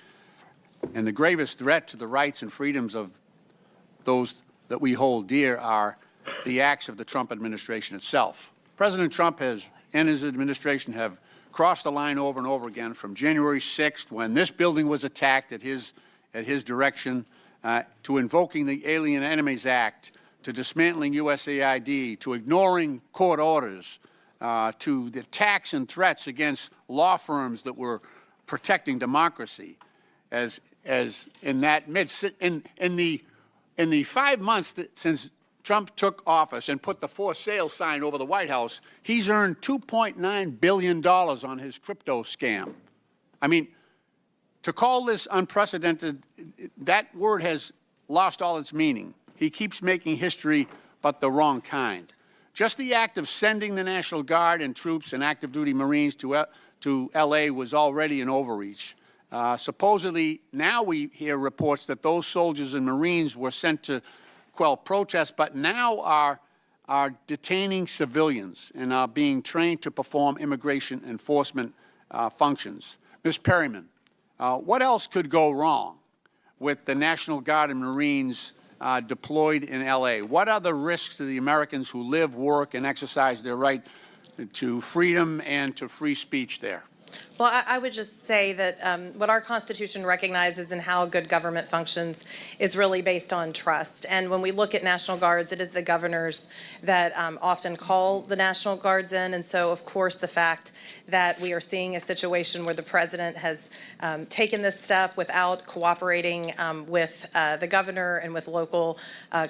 and the gravest threat to the rights and freedoms of those that we hold dear, are the acts of the Trump administration itself. President Trump and his administration have crossed the line over and over again, from January 6th, when this building was attacked at his direction, to invoking the Alien Enemies Act, to dismantling USAID, to ignoring court orders, to the attacks and threats against law firms that were protecting democracy. As in the 5 months since Trump took office and put the for sale sign over the White House, he's earned $2.9 billion on his crypto scam. I mean, to call this unprecedented, that word has lost all its meaning. He keeps making history but the wrong kind. Just the act of sending the National Guard and troops and active duty Marines to L.A. was already an overreach. Supposedly, now we hear reports that those soldiers and Marines were sent to quell protests, but now are detaining civilians and are being trained to perform immigration enforcement functions. Ms. Perryman, what else could go wrong with the National Guard and Marines deployed in L.A.? What are the risks to the Americans who live, work, and exercise their right to freedom and to free speech there? Well, I would just say that what our Constitution recognizes and how good government functions is really based on trust. And when we look at National Guards, it is the governors that often call the National Guards in. And so, of course, the fact that we are seeing a situation where the president has taken this step without cooperating with the governor and with local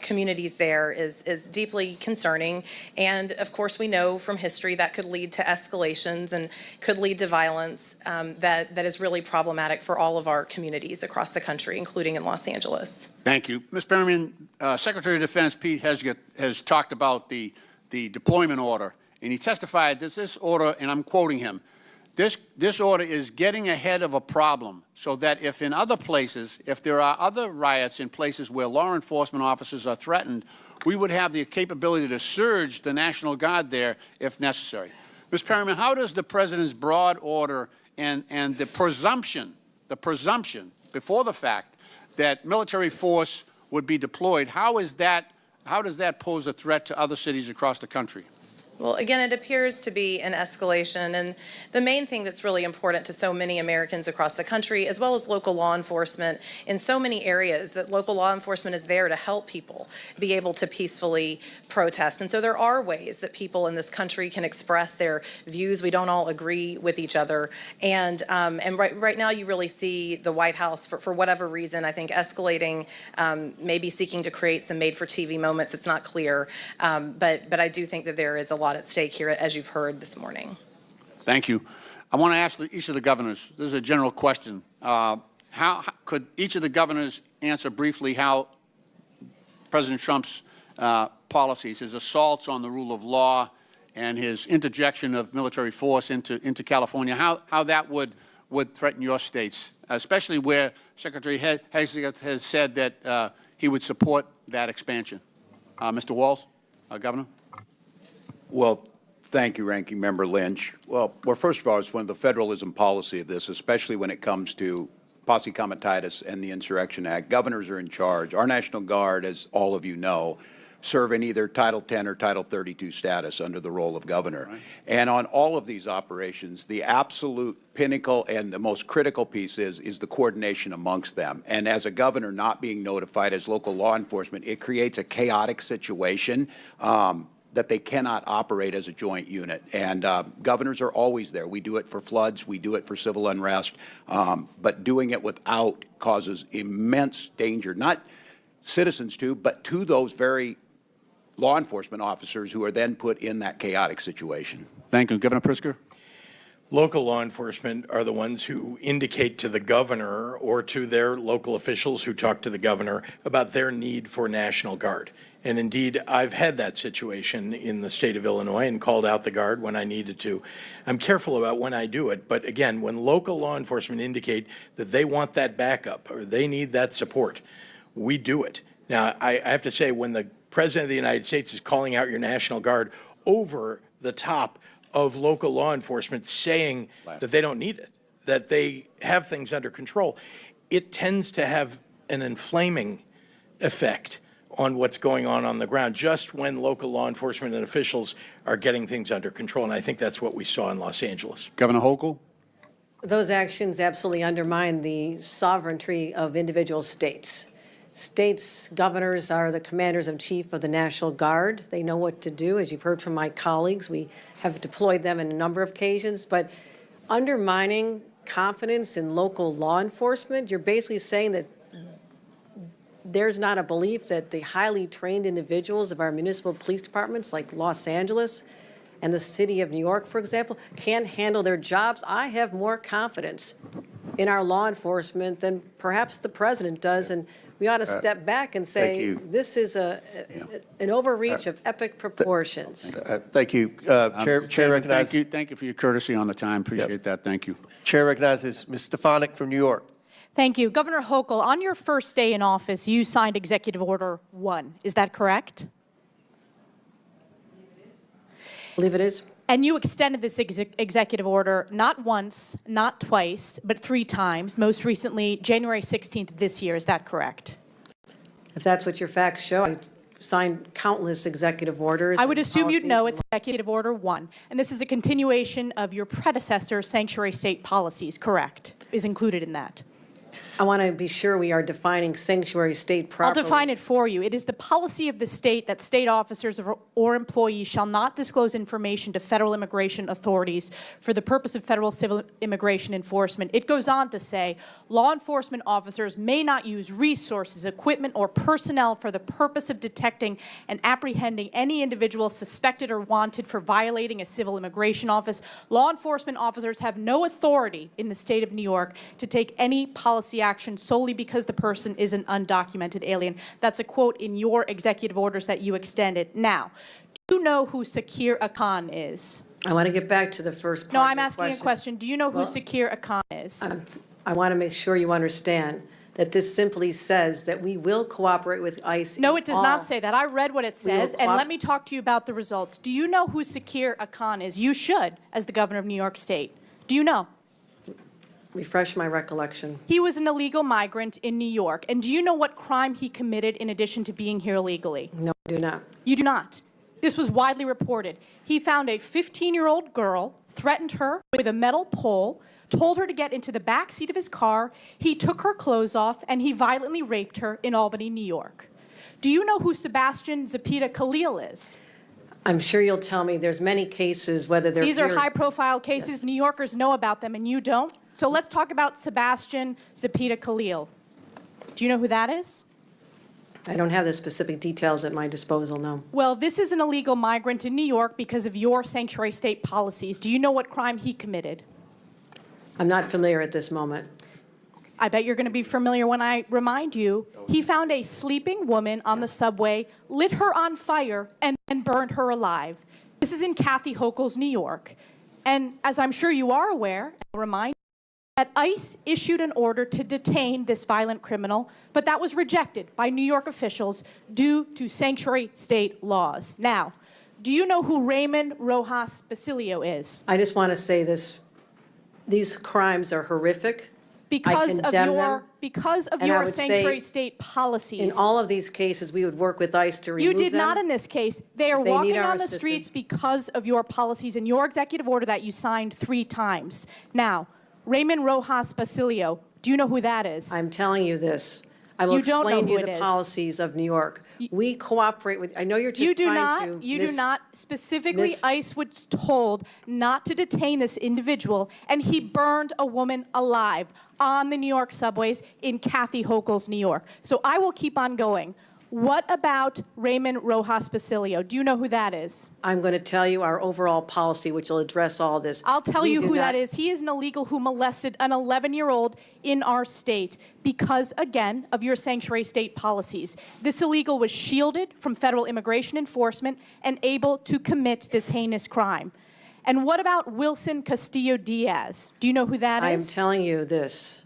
communities there is deeply concerning. And, of course, we know from history that could lead to escalations and could lead to violence that is really problematic for all of our communities across the country, including in Los Angeles. Thank you. Ms. Perryman, Secretary of Defense Pete Hegseth has talked about the deployment order, and he testified that this order, and I'm quoting him, this order is getting ahead of a problem so that if in other places, if there are other riots in places where law enforcement officers are threatened, we would have the capability to surge the National Guard there if necessary. Ms. Perryman, how does the President's broad order and the presumption before the fact that military force would be deployed, how does that pose a threat to other cities across the country? Well, again, it appears to be an escalation, and the main thing that's really important to so many Americans across the country, as well as local law enforcement in so many areas, that local law enforcement is there to help people be able to peacefully protest. And so there are ways that people in this country can express their views. We don't all agree with each other, and right now you really see the White House, for whatever reason, I think escalating, maybe seeking to create some made-for-TV moments. It's not clear, but I do think that there is a lot at stake here, as you've heard this morning. Thank you. I want to ask each of the governors, this is a general question, how could each of the governors answer briefly how President Trump's policies, his assaults on the rule of law and his interjection of military force into California, how that would threaten your states, especially where Secretary Hegseth has said that he would support that expansion. Mr. Walz, Governor. Well, thank you, Ranking Member Lynch. Well, first of all, it's one of the federalism policy of this, especially when it comes to posse comitatus and the Insurrection Act. Governors are in charge. Our National Guard, as all of you know, serve in either Title 10 or Title 32 status under the role of governor. Right. And on all of these operations, the absolute pinnacle and the most critical piece is the coordination amongst them. And as a governor not being notified as local law enforcement, it creates a chaotic situation that they cannot operate as a joint unit. And governors are always there. We do it for floods. We do it for civil unrest. But doing it without causes immense danger, not citizens to, but to those very law enforcement officers who are then put in that chaotic situation. Thank you. Governor Pritzker. Local law enforcement are the ones who indicate to the governor or to their local officials who talk to the governor about their need for National Guard. And indeed, I've had that situation in the state of Illinois and called out the Guard when I needed to. I'm careful about when I do it, but again, when local law enforcement indicate that they want that backup or they need that support, we do it. Now, I have to say, when the President of the United States is calling out your National Guard over the top of local law enforcement saying that they don't need it, that they have things under control, it tends to have an inflaming effect on what's going on the ground, just when local law enforcement and officials are getting things under control. And I think that's what we saw in Los Angeles. Governor Hochul. Those actions absolutely undermine the sovereignty of individual states. States' governors are the commanders-in-chief of the National Guard. They know what to do. As you've heard from my colleagues, we have deployed them in a number of occasions. But undermining confidence in local law enforcement, you're basically saying that there's not a belief that the highly trained individuals of our municipal police departments, like Los Angeles, and the city of New York, for example, can't handle their jobs, I have more confidence in our law enforcement than perhaps the president does. And we ought to step back and say, this is an overreach of epic proportions. Thank you. Chair recognizes. Thank you for your courtesy on the time. Appreciate that. Thank you. Chair recognizes Ms. Stefanik from New York. Thank you. Governor Hochul, on your first day in office, you signed Executive Order 1. Is that correct? I believe it is. And you extended this executive order not once, not twice, but 3 times, most recently January 16th this year. Is that correct? If that's what your facts show, I signed countless executive orders. I would assume you'd know policies. it's Executive Order 1. And this is a continuation of your predecessor's sanctuary state policies, correct? Is included in that. I want to be sure we are defining sanctuary state properly. I'll define it for you. It is the policy of the state that state officers or employees shall not disclose information to federal immigration authorities for the purpose of federal civil immigration enforcement. It goes on to say, law enforcement officers may not use resources, equipment, or personnel for the purpose of detecting and apprehending any individual suspected or wanted for violating a civil immigration office. Law enforcement officers have no authority in the state of New York to take any policy action solely because the person is an undocumented alien. That's a quote in your executive orders that you extended. Now, do you know who Sakir Akan is? I want to get back to the first part No, of I'm your asking a question. Do you know who Sakir Akan is? I want to make sure you understand that this simply says that we will cooperate with ICE. No, it does not say that. I read what it says, and cooperate. let me talk to you about the results. Do you know who Sakir Akan is? You should, as the governor of New York State. Do you know? Refresh my recollection. He was an illegal migrant in New York. And do you know what crime he committed in addition to being here illegally? No, I do not. You do not. This was widely reported. He found a 15-year-old girl, threatened her with a metal pole, told her to get into the back seat of his car. He took her clothes off, and he violently raped her in Albany, New York. Do you know who Sebastian Zapita Khalil is? I'm sure you'll tell me there's many cases, whether they're These are pure- high-profile cases. Yes. New Yorkers know about them, and you don't. So let's talk about Sebastian Zapita Khalil. Do you know who that is? I don't have the specific details at my disposal, no. Well, this is an illegal migrant in New York because of your sanctuary state policies. Do you know what crime he committed? I'm not familiar at this moment. I bet you're going to be familiar when I remind you. He found a sleeping woman on the subway, lit her on fire, and burned her alive. This is in Kathy Hochul's New York. And as I'm sure you are aware, I'll remind you that ICE issued an order to detain this violent criminal, but that was rejected by New York officials due to sanctuary state laws. Now, do you know who Raymond Rojas Basilio is? I just want to say this. These crimes are horrific. Because of condemn your, them. because of And I your would say sanctuary state policies. In all of these cases, we would work with ICE to remove You them. did not in this case. They are If they need walking our on the assistance. streets because of your policies and your executive order that you signed 3 times. Now, Raymond Rojas Basilio, do you know who that is? I'm telling you this. I will You don't know explain to you who it the is. policies of New York. We cooperate with, I know you're just You do trying not. to. You do not. Specifically, miss- ICE was told not to detain this individual, and he burned a woman alive on the New York subways in Kathy Hochul's New York. So I will keep on going. What about Raymond Rojas Basilio? Do you know who that is? I'm going to tell you our overall policy, which will address all this. I'll tell We you do who that not- is. He is an illegal who molested an 11-year-old in our state because, again, of your sanctuary state policies. This illegal was shielded from federal immigration enforcement and able to commit this heinous crime. And what about Wilson Castillo Diaz? Do you know who that I am is? telling you this.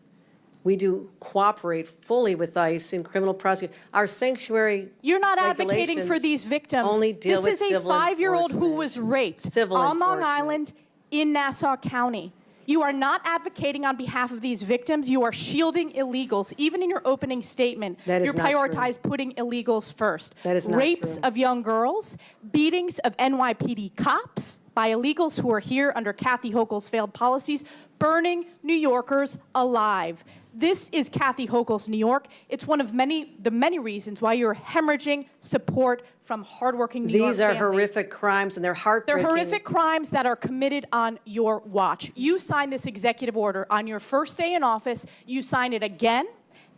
We do cooperate fully with ICE in criminal prosecution. Our sanctuary You're not advocating for regulations these victims. only deal with This is a civil 5-year-old who enforcement. was raped Civil on Long enforcement. Island in Nassau County. You are not advocating on behalf of these victims. You are shielding illegals. Even in your opening statement, That is you not true. prioritize putting illegals first. That is not Rapes true. of young girls, beatings of NYPD cops by illegals who are here under Kathy Hochul's failed policies, burning New Yorkers alive. This is Kathy Hochul's New York. It's one of the many reasons why you're hemorrhaging support from hardworking New York These are families. horrific crimes, and they're They're heartbreaking. horrific crimes that are committed on your watch. You signed this executive order on your first day in office. You signed it again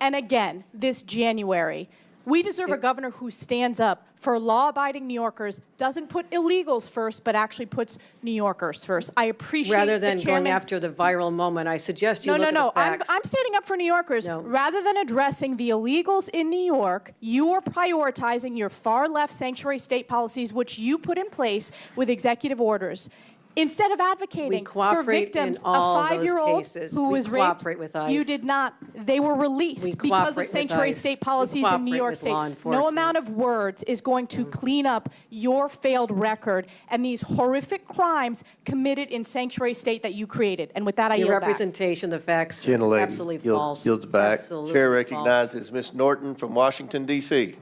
and again this January. We deserve a governor who stands up for law-abiding New Yorkers, doesn't put illegals first, but actually puts New Yorkers first. I appreciate Rather than the going chairman's after the viral moment, I suggest you No, look no, at the no. facts. I'm standing up for New Yorkers. No. Rather than addressing the illegals in New York, you are prioritizing your far-left sanctuary state policies, which you put in place with executive orders. Instead of advocating for cooperate victims, in all a those 5-year-old cases. who We was raped, cooperate with ICE. you did not. They were released We because cooperate of with sanctuary ICE. state We policies in New cooperate York with State. law No enforcement. amount of words is going to clean up your failed record and these horrific crimes committed in sanctuary state that you created. And with that, I Your yield back. representation, the facts, Gentlelady absolutely false. yields back. Absolutely Chair false. recognizes Ms. Norton from Washington, D.C.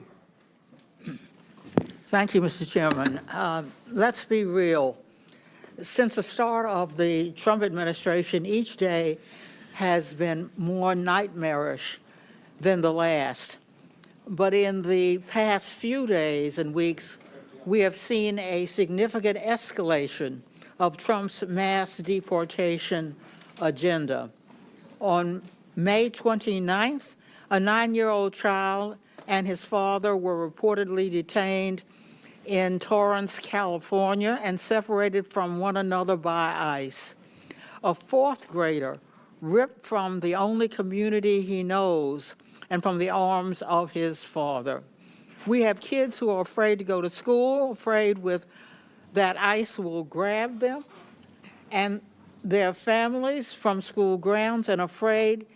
Thank you, Mr. Chairman. Let's be real. Since the start of the Trump administration, each day has been more nightmarish than the last. But in the past few days and weeks, we have seen a significant escalation of Trump's mass deportation agenda. On May 29th, a 9-year-old child and his father were reportedly detained in Torrance, California, and separated from one another by ICE. A 4th grader ripped from the only community he knows and from the arms of his father. We have kids who are afraid to go to school, afraid that ICE will grab them, and their families from school grounds, and afraid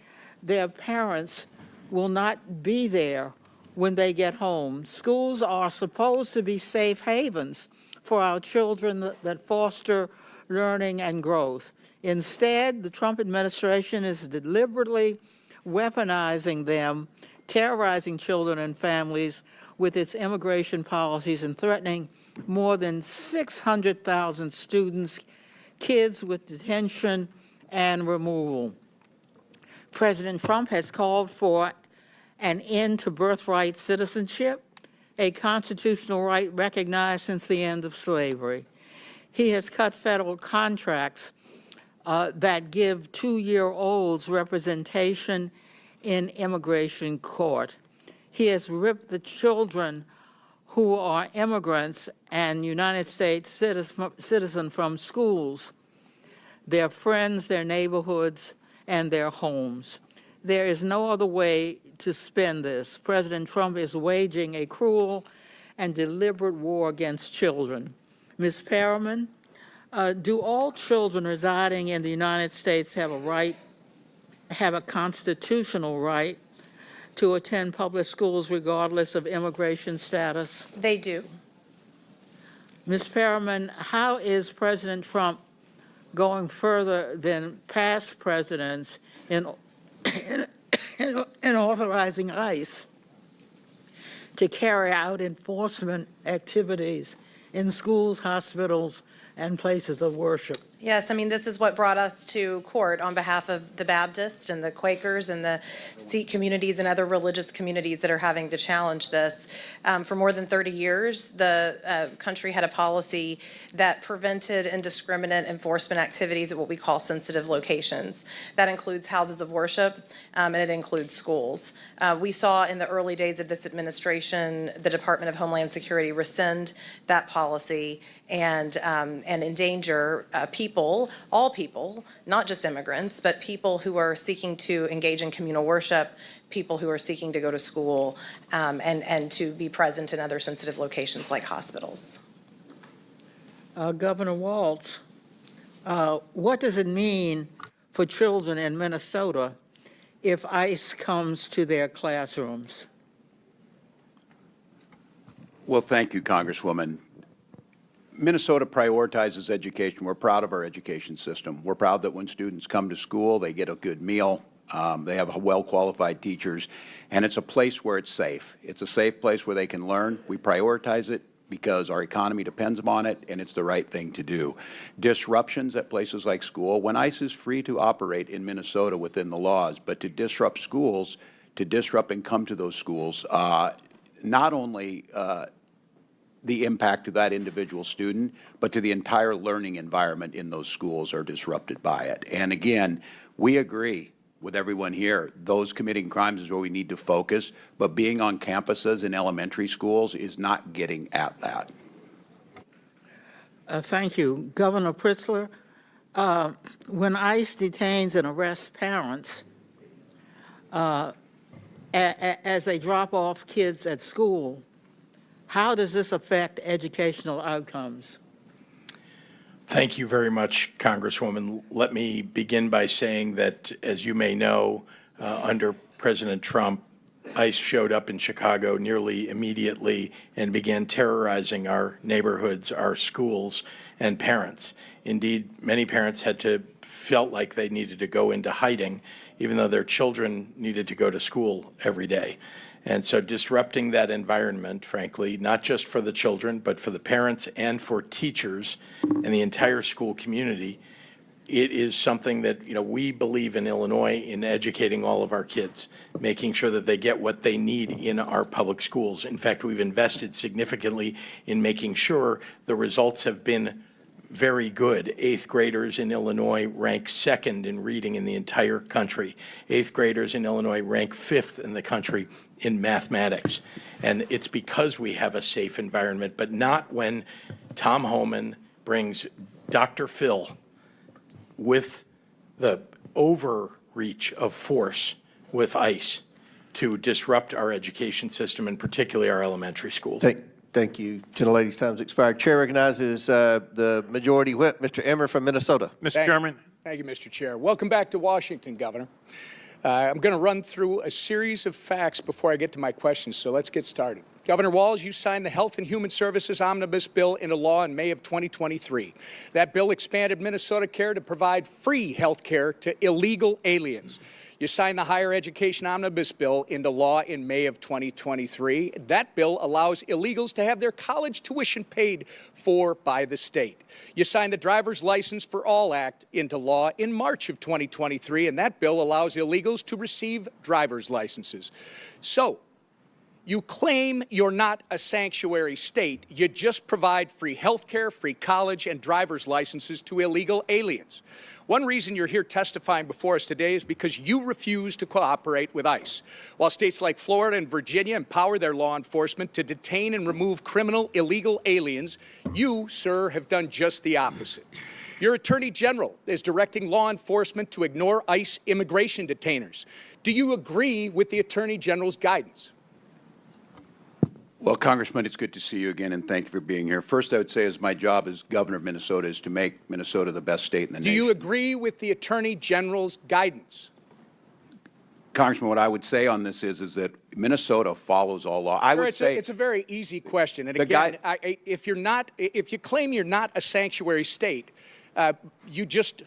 their parents will not be there when they get home. Schools are supposed to be safe havens for our children that foster learning and growth. Instead, the Trump administration is deliberately weaponizing them, terrorizing children and families with its immigration policies and threatening more than 600,000 students, kids with detention and removal. President Trump has called for an end to birthright citizenship, a constitutional right recognized since the end of slavery. He has cut federal contracts that give 2-year-olds representation in immigration court. He has ripped the children who are immigrants and United States citizen from schools, their friends, their neighborhoods, and their homes. There is no other way to spend this. President Trump is waging a cruel and deliberate war against children. Ms. Perriman, do all children residing in the United States have a constitutional right to attend public schools regardless of immigration status? They do. Ms. Perriman, how is President Trump going further than past presidents in authorizing ICE to carry out enforcement activities in schools, hospitals, and places of worship? Yes, I mean, this is what brought us to court on behalf of the Baptists and the Quakers and the Sikh communities and other religious communities that are having to challenge this. For more than 30 years, the country had a policy that prevented indiscriminate enforcement activities at what we call sensitive locations. That includes houses of worship, and it includes schools. We saw in the early days of this administration, the Department of Homeland Security rescind that policy and endanger people, all people, not just immigrants, but people who are seeking to engage in communal worship, people who are seeking to go to school, and to be present in other sensitive locations like hospitals. Governor Walz, what does it mean for children in Minnesota if ICE comes to their classrooms? Well, thank you, Congresswoman. Minnesota prioritizes education. We're proud of our education system. We're proud that when students come to school, they get a good meal, they have well-qualified teachers, and it's a place where it's safe. It's a safe place where they can learn. We prioritize it because our economy depends on it, and it's the right thing to do. Disruptions at places like school, when ICE is free to operate in Minnesota within the laws, but to disrupt schools, to disrupt and come to those schools, not only the impact to that individual student, but to the entire learning environment in those schools are disrupted by it. And again, we agree with everyone here. Those committing crimes is where we need to focus, but being on campuses in elementary schools is not getting at that. Thank you. Governor Pritzker, when ICE detains and arrests parents as they drop off kids at school, how does this affect educational outcomes? Thank you very much, Congresswoman. Let me begin by saying that, as you may know, under President Trump, ICE showed up in Chicago nearly immediately and began terrorizing our neighborhoods, our schools, and parents. Indeed, many parents felt like they needed to go into hiding, even though their children needed to go to school every day. And so disrupting that environment, frankly, not just for the children, but for the parents and for teachers and the entire school community, it is something that, we believe in Illinois in educating all of our kids, making sure that they get what they need in our public schools. In fact, we've invested significantly in making sure the results have been very good. Eighth graders in Illinois rank second in reading in the entire country. Eighth graders in Illinois rank fifth in the country in mathematics. And it's because we have a safe environment, but not when Tom Homan brings Dr. Phil with the overreach of force with ICE to disrupt our education system, and particularly our elementary schools. Thank you. Gentlelady's time's expired. Chair recognizes the Majority Whip, Mr. Emmer from Minnesota. Mr. Chairman. Thank you, Mr. Chair. Welcome back to Washington, Governor. I'm going to run through a series of facts before I get to my questions, so let's get started. Governor Walz, you signed the Health and Human Services Omnibus Bill into law in May of 2023. That bill expanded Minnesota Care to provide free health care to illegal aliens. You signed the Higher Education Omnibus Bill into law in May of 2023. That bill allows illegals to have their college tuition paid for by the state. You signed the Driver's License for All Act into law in March of 2023, and that bill allows illegals to receive driver's licenses. So, you claim you're not a sanctuary state. You just provide free health care, free college, and driver's licenses to illegal aliens. One reason you're here testifying before us today is because you refuse to cooperate with ICE. While states like Florida and Virginia empower their law enforcement to detain and remove criminal illegal aliens, you, sir, have done just the opposite. Your Attorney General is directing law enforcement to ignore ICE immigration detainers. Do you agree with the Attorney General's guidance? Well, Congressman, it's good to see you again, and thank you for being here. First, I would say, as my job as governor of Minnesota is to make Minnesota the best state in the nation. Do you agree with the Attorney General's guidance? Congressman, what I would say on this is that Minnesota follows all law. I would say it's a very easy question. And again, if you claim you're not a sanctuary state, you just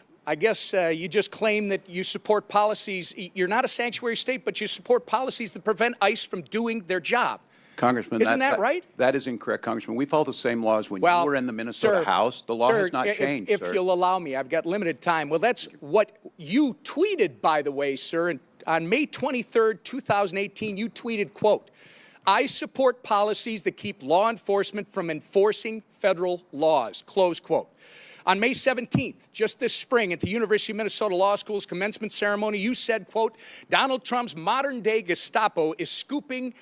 claim that you support policies. You're not a sanctuary state, but you support policies that prevent ICE from doing their job. Congressman, isn't that right? That is incorrect, Congressman. We follow the same laws when you were in the Minnesota House. The law has not changed, If you'll allow me, I've got limited time. Well, that's what you tweeted, by the way, sir. And on May 23rd, 2018, you tweeted, quote, "I support policies that keep law enforcement from enforcing federal laws," close quote. On May 17th, just this spring, at the University of Minnesota Law School's commencement ceremony, you said, quote, "Donald Trump's modern-day Gestapo is scooping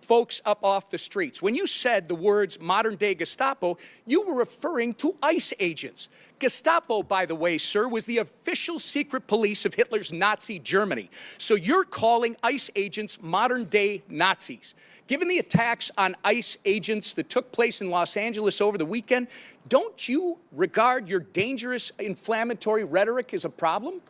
folks up off the streets." When you said the words modern-day Gestapo, you were referring to ICE agents. Gestapo, by the way, sir, was the official secret police of Hitler's Nazi Germany. So you're calling ICE agents modern-day Nazis. Given the attacks on ICE agents that took place in Los Angeles over the weekend, don't you regard your dangerous inflammatory rhetoric as a problem?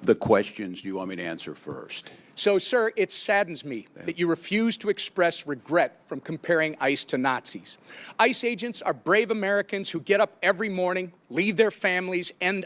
The questions do you want me to answer first? So, sir, it saddens me that you refuse to express regret from comparing ICE to Nazis. ICE agents are brave Americans who get up every morning, leave their families, and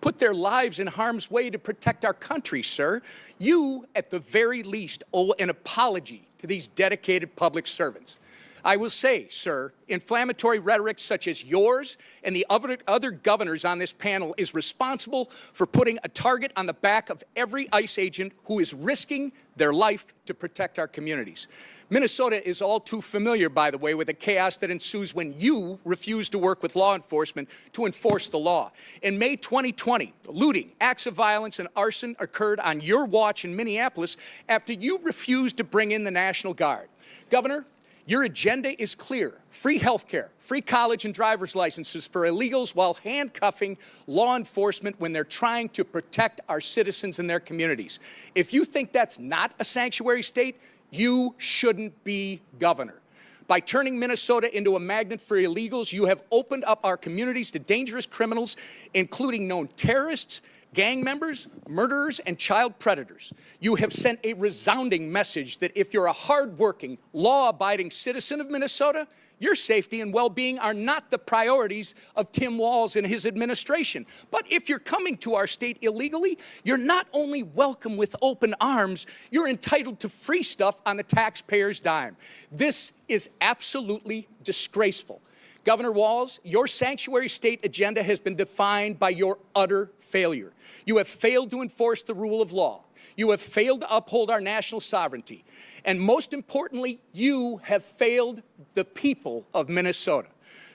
put their lives in harm's way to protect our country, sir. You, at the very least, owe an apology to these dedicated public servants. I will say, sir, inflammatory rhetoric such as yours and the other governors on this panel is responsible for putting a target on the back of every ICE agent who is risking their life to protect our communities. Minnesota is all too familiar, by the way, with the chaos that ensues when you refuse to work with law enforcement to enforce the law. In May 2020, looting, acts of violence, and arson occurred on your watch in Minneapolis after you refused to bring in the National Guard. Governor, your agenda is clear. Free health care, free college and driver's licenses for illegals while handcuffing law enforcement when they're trying to protect our citizens and their communities. If you think that's not a sanctuary state, you shouldn't be governor. By turning Minnesota into a magnet for illegals, you have opened up our communities to dangerous criminals, including known terrorists, gang members, murderers, and child predators. You have sent a resounding message that if you're a hardworking, law-abiding citizen of Minnesota, your safety and well-being are not the priorities of Tim Walz and his administration. But if you're coming to our state illegally, you're not only welcome with open arms, you're entitled to free stuff on the taxpayer's dime. This is absolutely disgraceful. Governor Walz, your sanctuary state agenda has been defined by your utter failure. You have failed to enforce the rule of law. You have failed to uphold our national sovereignty. And most importantly, you have failed the people of Minnesota.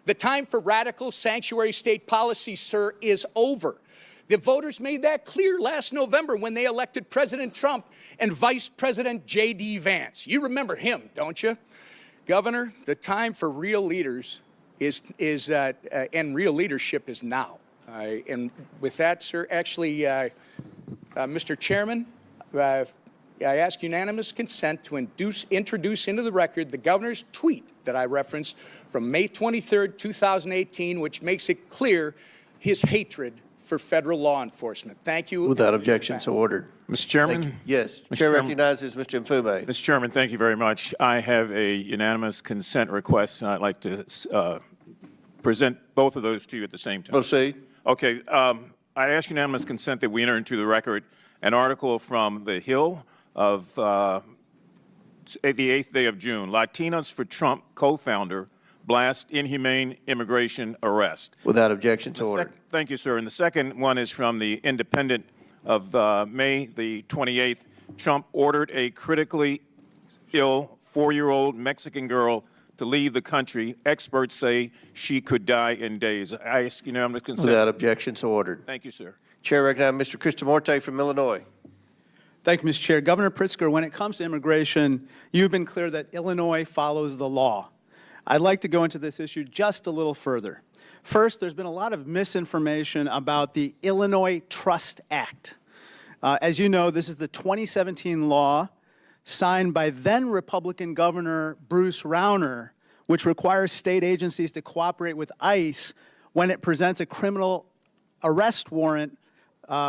The time for radical sanctuary state policy, sir, is over. The voters made that clear last November when they elected President Trump and Vice President J.D. Vance. You remember him, don't you? Governor, the time for real leaders and real leadership is now. And with that, sir, actually, Mr. Chairman, I ask unanimous consent to introduce into the record the governor's tweet that I referenced from May 23rd, 2018, which makes it clear his hatred for federal law enforcement. Thank you. Without objection, so ordered. Mr. Chairman? Yes. Mr. Chair Chairman. recognizes Mr. Mfume. Mr. Chairman, thank you very much. I have a unanimous consent request, and I'd like to present both of those to you at the same time. Proceed. Okay. I ask unanimous consent that we enter into the record an article from The Hill of the 8th day of June. Latinos for Trump co-founder blast inhumane immigration arrest. Without objection, so ordered. Thank you, sir. And the second one is from The Independent of May the 28th. Trump ordered a critically ill 4-year-old Mexican girl to leave the country. Experts say she could die in days. I ask unanimous consent. Without objection, so ordered. Thank you, sir. Chair recognizes Mr. Cristomorte from Illinois. Thank you, Mr. Chair. Governor Pritzker, when it comes to immigration, you've been clear that Illinois follows the law. I'd like to go into this issue just a little further. First, there's been a lot of misinformation about the Illinois Trust Act. As you know, this is the 2017 law signed by then Republican Governor Bruce Rauner, which requires state agencies to cooperate with ICE when it presents a criminal arrest warrant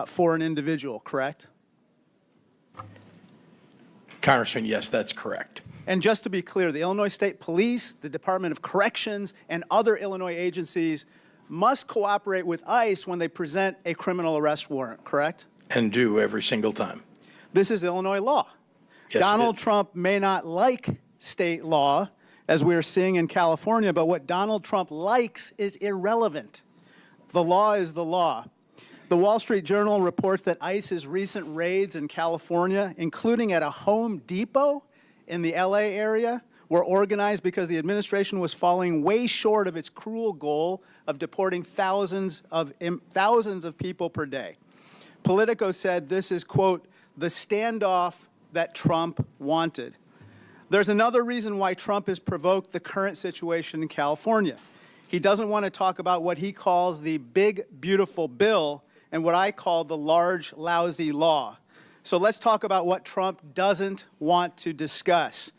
for an individual, correct? Congressman, yes, that's correct. And just to be clear, the Illinois State Police, the Department of Corrections, and other Illinois agencies must cooperate with ICE when they present a criminal arrest warrant, correct? And do every single time. This is Illinois law. Yes, Donald Trump may not like state law, as we're seeing in California, but what Donald Trump likes is irrelevant. The law is the law. The Wall Street Journal reports that ICE's recent raids in California, including at a Home Depot in the LA area, were organized because the administration was falling way short of its cruel goal of deporting thousands of people per day. Politico said this is, quote, the standoff that Trump wanted. There's another reason why Trump has provoked the current situation in California. He doesn't want to talk about what he calls the big, beautiful bill and what I call the large, lousy law. So let's talk about what Trump doesn't want to discuss.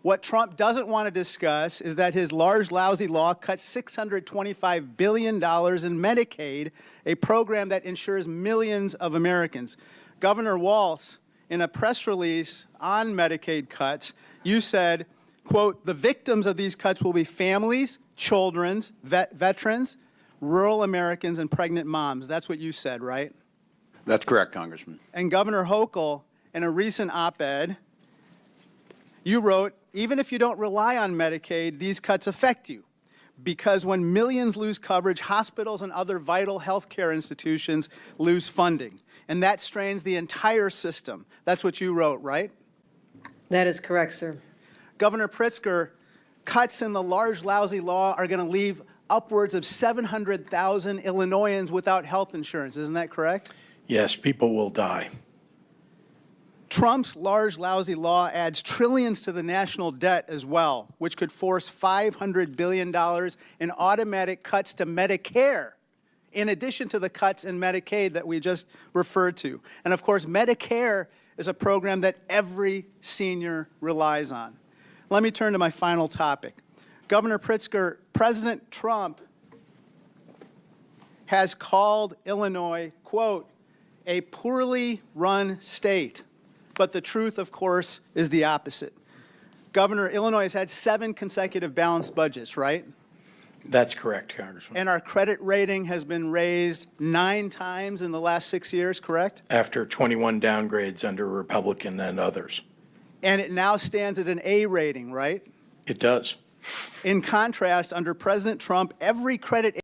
What Trump doesn't want to discuss is that his large, lousy law cuts $625 billion in Medicaid, a program that insures millions of Americans. Governor Walz, in a press release on Medicaid cuts, you said, quote, the victims of these cuts will be families, children, veterans, rural Americans, and pregnant moms. That's what you said, right? That's correct, Congressman. And Governor Hochul, in a recent op-ed, You wrote, even if you don't rely on Medicaid, these cuts affect you. Because when millions lose coverage, hospitals and other vital health care institutions lose funding. And that strains the entire system. That's what you wrote, right? That is correct, sir. Governor Pritzker, cuts in the large, lousy law are going to leave upwards of 700,000 Illinoisans without health insurance. Isn't that correct? Yes, people will die. Trump's large, lousy law adds trillions to the national debt as well, which could force $500 billion in automatic cuts to Medicare, in addition to the cuts in Medicaid that we just referred to. And of course, Medicare is a program that every senior relies on. Let me turn to my final topic. Governor Pritzker, President Trump has called Illinois, quote, a poorly run state. But the truth, of course, is the opposite. Governor, Illinois has had 7 consecutive balanced budgets, right? That's correct, Congressman. And our credit rating has been raised 9 times in the last 6 years, correct? After 21 downgrades under Republican and others. And it now stands at an A rating, right? It does. In contrast, under President Trump, every credit